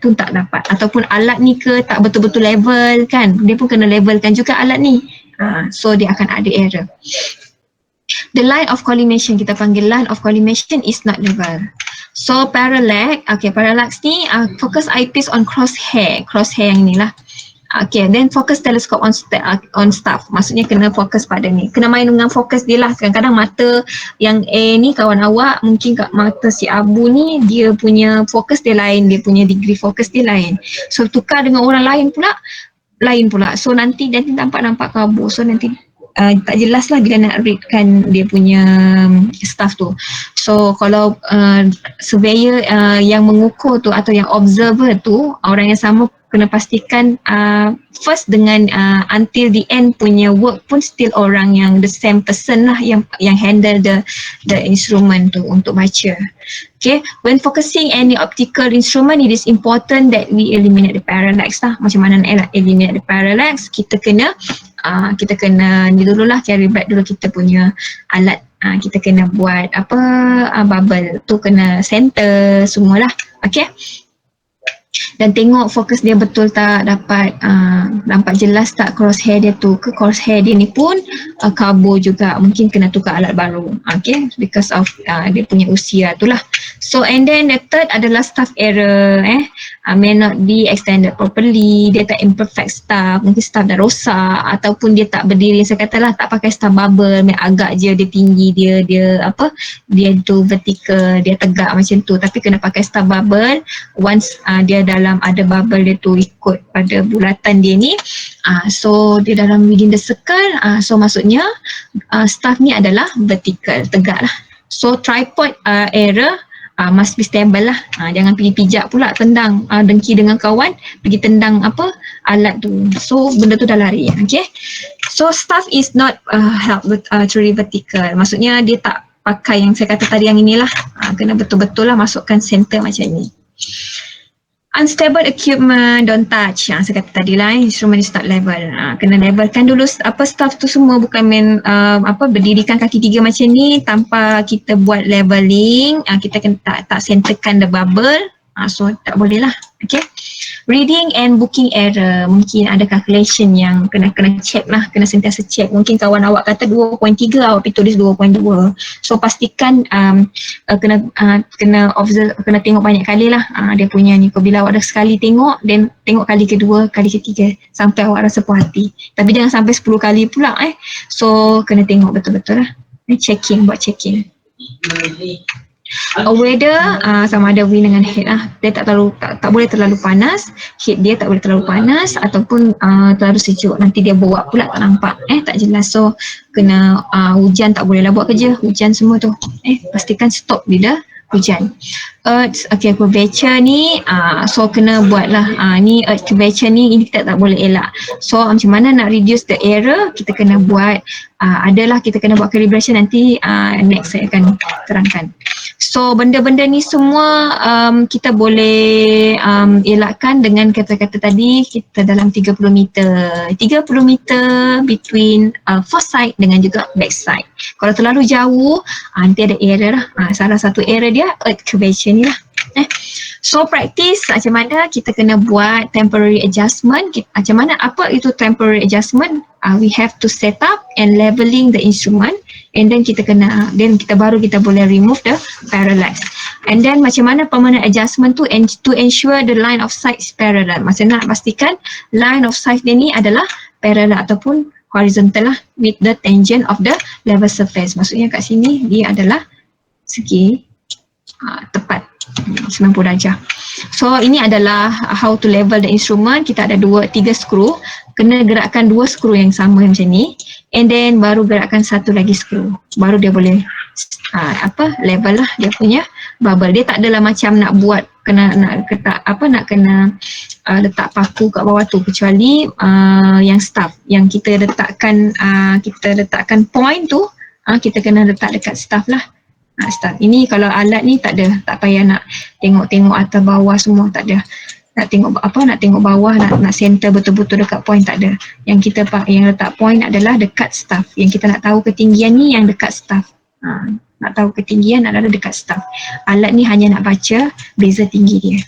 tu tak dapat, ataupun alat ni ke tak betul-betul level kan, dia pun kena levelkan juga alat ni, so dia akan ada error. The line of collimation, kita panggil line of collimation is not level. So parallax, parallax ni focus eyepiece on crosshair yang ni lah. Then focus telescope on staff, maksudnya kena fokus pada ni, kena main dengan fokus dia lah. Kadang-kadang mata yang A ni kawan awak, mungkin mata si Abu ni dia punya fokus dia lain, dia punya degree fokus dia lain, so tukar dengan orang lain pula, so nanti nampak kabur, so nanti tak jelas lah bila nak readkan dia punya staff tu. So kalau surveyor yang mengukur tu atau yang observer tu orang yang sama, kena pastikan first dengan until the end punya work pun still orang yang the same person lah yang handle the instrument tu untuk baca. Okay, when focusing any optical instrument, it is important that we eliminate the parallax lah. Macam mana nak eliminate the parallax? Kita kena ni dululah, carry back dulu kita punya alat. Kita kena buat bubble tu kena center semualah. Okay, dan tengok fokus dia betul tak, dapat nampak jelas tak crosshair dia tu, ke crosshair dia ni pun kabur juga, mungkin kena tukar alat baru. Okay, because of dia punya usia tu lah. So and then the third adalah staff error, may not be extended properly, dia tak imperfect staff, mungkin staff dah rosak ataupun dia tak berdiri, saya katalah tak pakai staff bubble, agak je dia tinggi, dia tu vertical, dia tegak macam tu, tapi kena pakai staff bubble. Once dia dalam ada bubble dia tu ikut pada bulatan dia ni, so dia dalam within the circle, so maksudnya staff ni adalah vertical, tegak lah. So tripod error must be stable lah. Jangan pergi pijak pula, tendang dengki dengan kawan, pergi tendang alat tu, so benda tu dah lari. Okay, so staff is not held truly vertical, maksudnya dia tak pakai yang saya kata tadi yang inilah, kena betul-betul lah masukkan center macam ni. Unstable equipment, don't touch. Saya kata tadi lah, instrument is not level. Kena levelkan dulu staff tu semua, bukan main berdirikan kaki tiga macam ni tanpa kita buat leveling. Kita kena tak centerkan the bubble, so tak boleh lah. Okay, reading and booking error, mungkin ada calculation yang kena check lah, kena sentiasa check. Mungkin kawan awak kata 2.3, awak pergi tulis 2.2, so pastikan kena observe, kena tengok banyak kali lah dia punya ni. Bila awak dah sekali tengok, then tengok kali kedua, kali ketiga sampai awak rasa puas hati, tapi jangan sampai 10 kali pula so kena tengok betul-betul lah, buat checking. Weather sama ada wind dengan heat lah, dia tak boleh terlalu panas, heat dia tak boleh terlalu panas ataupun terlalu sejuk, nanti dia buat pula tak nampak, tak jelas. So kena hujan, tak boleh lah buat kerja hujan semua tu, pastikan stop bila hujan. earth curvature ni so kena buatlah ni earth curvature ni, ini kita tak boleh elak. So macam mana nak reduce the error, kita kena buat adalah kita kena buat calibration nanti, next saya akan terangkan. So benda-benda ni semua kita boleh elakkan dengan kata-kata tadi, kita dalam 30 meter between foresight dengan juga backside. Kalau terlalu jauh nanti ada error lah. Salah satu error dia earth curvature ni lah. So practice macam mana kita kena buat temporary adjustment. Macam mana, apa itu temporary adjustment? We have to set up and leveling the instrument, and then kita baru kita boleh remove the parallax. And then macam mana permanent adjustment tu, to ensure the line of sight is parallel. Maksudnya nak pastikan line of sight dia ni adalah parallel ataupun horizontal lah with the tangent of the level surface. Maksudnya kat sini dia adalah segi tepat 90 darjah. So ini adalah how to level the instrument. Kita ada 3 skru, kena gerakkan 2 skru yang sama macam ni, and then baru gerakkan satu lagi skru, baru dia boleh level lah dia punya bubble. Dia tak adalah macam nak buat nak kena letak paku kat bawah tu, kecuali yang staff yang kita letakkan point tu, kita kena letak dekat staff lah. Staff ini kalau alat ni tak ada, tak payah nak tengok-tengok atas bawah semua, tak ada. Nak tengok bawah, nak center betul-betul dekat point, tak ada. Yang letak point adalah dekat staff. Yang kita nak tahu ketinggian ni yang dekat staff. Nak tahu ketinggian adalah dekat staff. Alat ni hanya nak baca beza tinggi dia.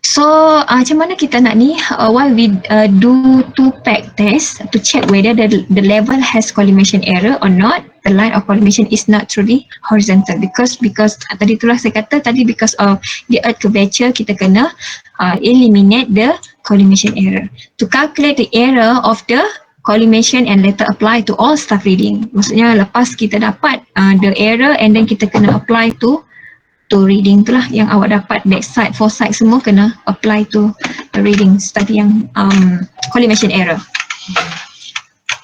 So macam mana kita nak ni, while we do 2-pack test to check whether the level has collimation error or not, the line of collimation is not truly horizontal, because tadi itulah saya kata tadi, because of the earth curvature, kita kena eliminate the collimation error. To calculate the error of the collimation and later apply to all staff reading, maksudnya lepas kita dapat the error and then kita kena apply to reading tu lah yang awak dapat, backside, foresight semua kena apply to the reading tadi yang collimation error.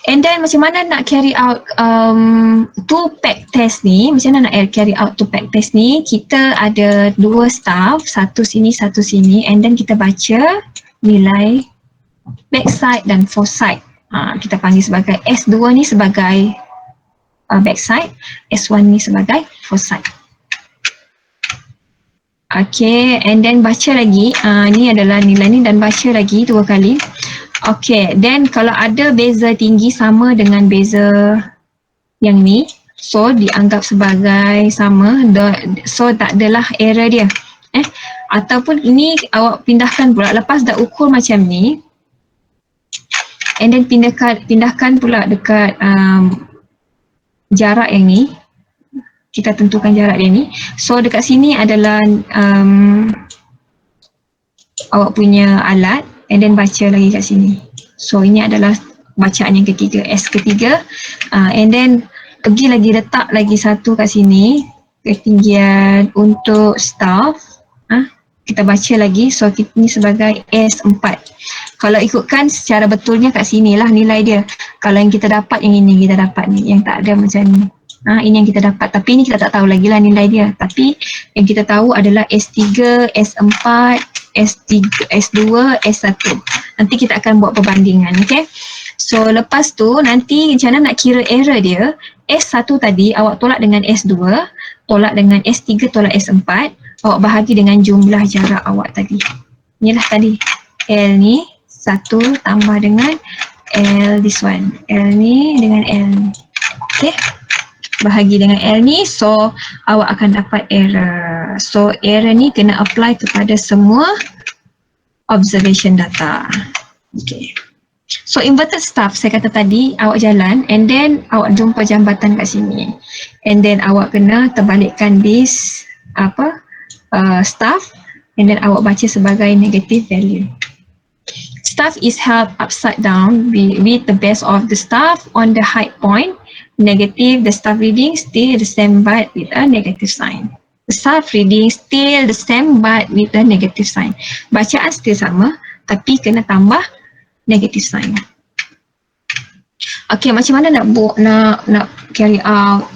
And then macam mana nak carry out 2-pack test ni, macam mana nak carry out 2-pack test ni, kita ada 2 staff, satu sini satu sini, and then kita baca nilai backside dan foresight. Kita panggil sebagai S2 ni sebagai backside, S1 ni sebagai foresight. Okay, and then baca lagi, ni adalah nilai ni, dan baca lagi 2 kali. Okay, then kalau ada beza tinggi sama dengan beza yang ni, so dianggap sebagai sama, so tak adalah error dia. Ataupun ini awak pindahkan pula, lepas dah ukur macam ni, and then pindahkan pula dekat jarak yang ni, kita tentukan jarak dia ni. So dekat sini adalah awak punya alat, and then baca lagi kat sini. So ini adalah bacaan yang ketiga, S ketiga, and then pergi lagi letak lagi satu kat sini, ketinggian untuk staff, kita baca lagi, so ini sebagai S4. Kalau ikutkan secara betulnya kat sini lah nilai dia. Kalau yang kita dapat yang ini kita dapat ni, yang tak ada macam ni. Ini yang kita dapat, tapi ini kita tak tahu lagi lah nilai dia. Tapi yang kita tahu adalah S3, S4, S3, S2, S1. Nanti kita akan buat perbandingan, okay? So lepas tu nanti macam mana nak kira error dia, S1 tadi awak tolak dengan S2, tolak dengan S3, tolak S4, awak bahagi dengan jumlah jarak awak tadi. Inilah tadi, L ni 1 tambah dengan L this one, L ni dengan L ni, okay? Bahagi dengan L ni, so awak akan dapat error. So error ni kena apply kepada semua observation data. Okay. So inverted staff, saya kata tadi, awak jalan and then awak jumpa jambatan kat sini, and then awak kena terbalikkan this staff, and then awak baca sebagai negative value. Staff is held upside down with the base of the staff on the height point. Negative, the staff reading still the same but with a negative sign. The staff reading still the same but with a negative sign. Bacaan still sama tapi kena tambah negative sign. Okay, macam mana nak carry out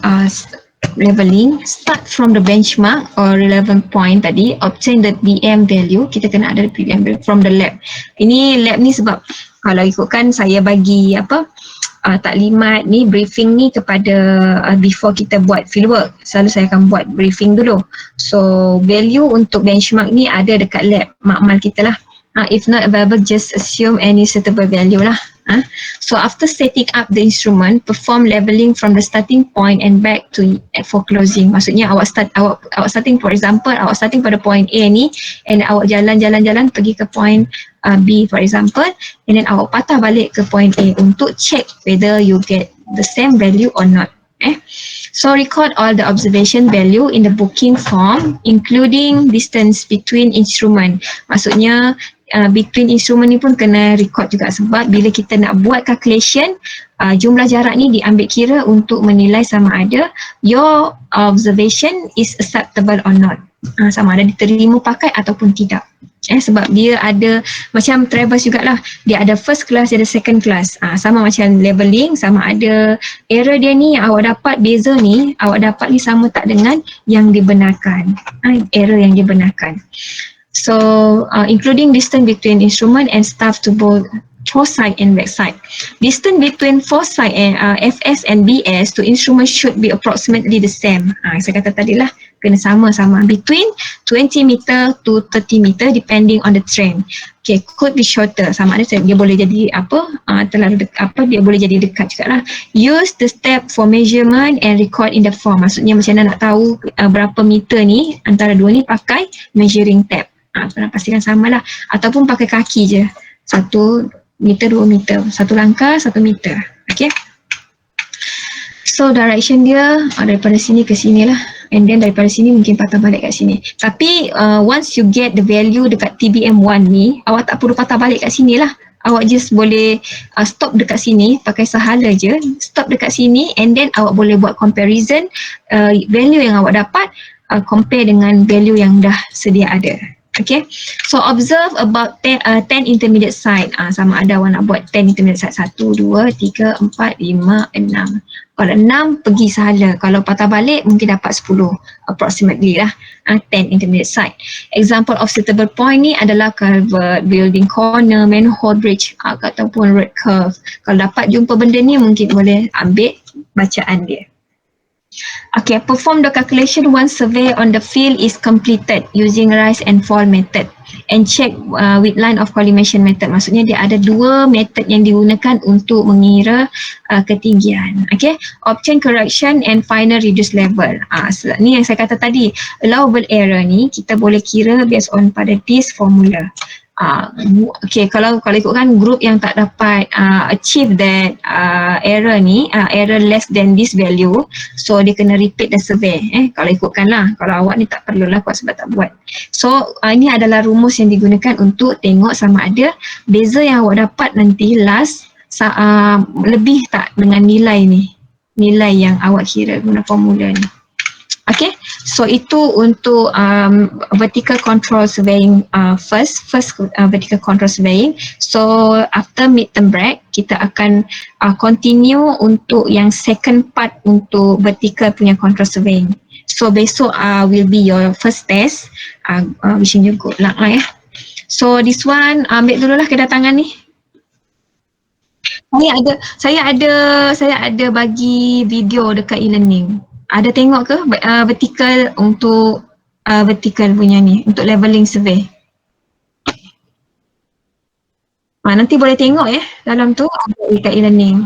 leveling, start from the benchmark or relevant point tadi, obtain the BM value, kita kena ada BM value from the lab. Ini lab ni sebab kalau ikutkan saya bagi taklimat ni, briefing ni kepada before kita buat fieldwork, selalu saya akan buat briefing dulu. So value untuk benchmark ni ada dekat lab makmal kita lah. If not available, just assume any suitable value lah. So after setting up the instrument, perform leveling from the starting point and back to for closing. Maksudnya awak starting, for example, awak starting pada point A ni and awak jalan pergi ke point B, for example, and then awak patah balik ke point A untuk check whether you get the same value or not. So record all the observation value in the booking form, including distance between instrument. Maksudnya between instrument ni pun kena record juga, sebab bila kita nak buat calculation, jumlah jarak ni diambil kira untuk menilai sama ada your observation is acceptable or not, sama ada diterima pakai ataupun tidak. Sebab dia ada macam Traverse jugalah, dia ada first class, dia ada second class. Sama macam leveling, sama ada error dia ni awak dapat beza ni, awak dapat ni sama tak dengan yang dibenarkan, error yang dibenarkan. So including distance between instrument and staff to both foresight and backside. Distance between foresight and FS and BS to instrument should be approximately the same. Saya kata tadi lah, kena sama-sama between 20 meter to 30 meter depending on the trend. Okay, could be shorter, sama ada dia boleh jadi terlalu dia boleh jadi dekat juga lah. Use the step for measurement and record in the form. Maksudnya macam mana nak tahu berapa meter ni antara dua ni, pakai measuring tape. Pastikan sama lah, ataupun pakai kaki je, 1 meter 2 meter, 1 langkah 1 meter. Okay, so direction dia daripada sini ke sini lah, and then daripada sini mungkin patah balik kat sini. Tapi once you get the value dekat TBM1 ni, awak tak perlu patah balik kat sini lah. Awak just boleh stop dekat sini, pakai sahala je, stop dekat sini, and then awak boleh buat comparison value yang awak dapat compare dengan value yang dah sedia ada. Okay, so observe about 10 intermediate site. Sama ada awak nak buat 10 intermediate site, 1, 2, 3, 4, 5, 6. Kalau 6 pergi sahaja, kalau patah balik mungkin dapat 10 approximately lah, 10 intermediate site. Example of suitable point ni adalah culvert, building corner, manhole bridge ataupun road curve. Kalau dapat jumpa benda ni mungkin boleh ambil bacaan dia. Okay, perform the calculation once survey on the field is completed using rise and fall method, and check with line of collimation method. Maksudnya dia ada dua method yang digunakan untuk mengira ketinggian. Okay, obtain correction and final reduce level. Ni yang saya kata tadi, allowable error ni kita boleh kira based on pada this formula. Okay, kalau ikutkan group yang tak dapat achieve that error ni, error less than this value, so dia kena repeat the survey. Kalau ikutkan lah, kalau awak ni tak perlulah buat sebab tak buat. So ini adalah rumus yang digunakan untuk tengok sama ada beza yang awak dapat nanti last lebih tak dengan nilai ni, nilai yang awak kira guna formula ni. Okay, so itu untuk vertical control surveying, first vertical control surveying. So after midterm break, kita akan continue untuk yang second part untuk vertical punya control surveying. So besok will be your first test. Wishing you good luck lah ya. So this one ambil dululah kedatangan ni. Saya ada bagi video dekat e-learning. Ada tengok ke vertical untuk vertical punya ni, untuk leveling survey? Nanti boleh tengok ya dalam tu dekat e-learning.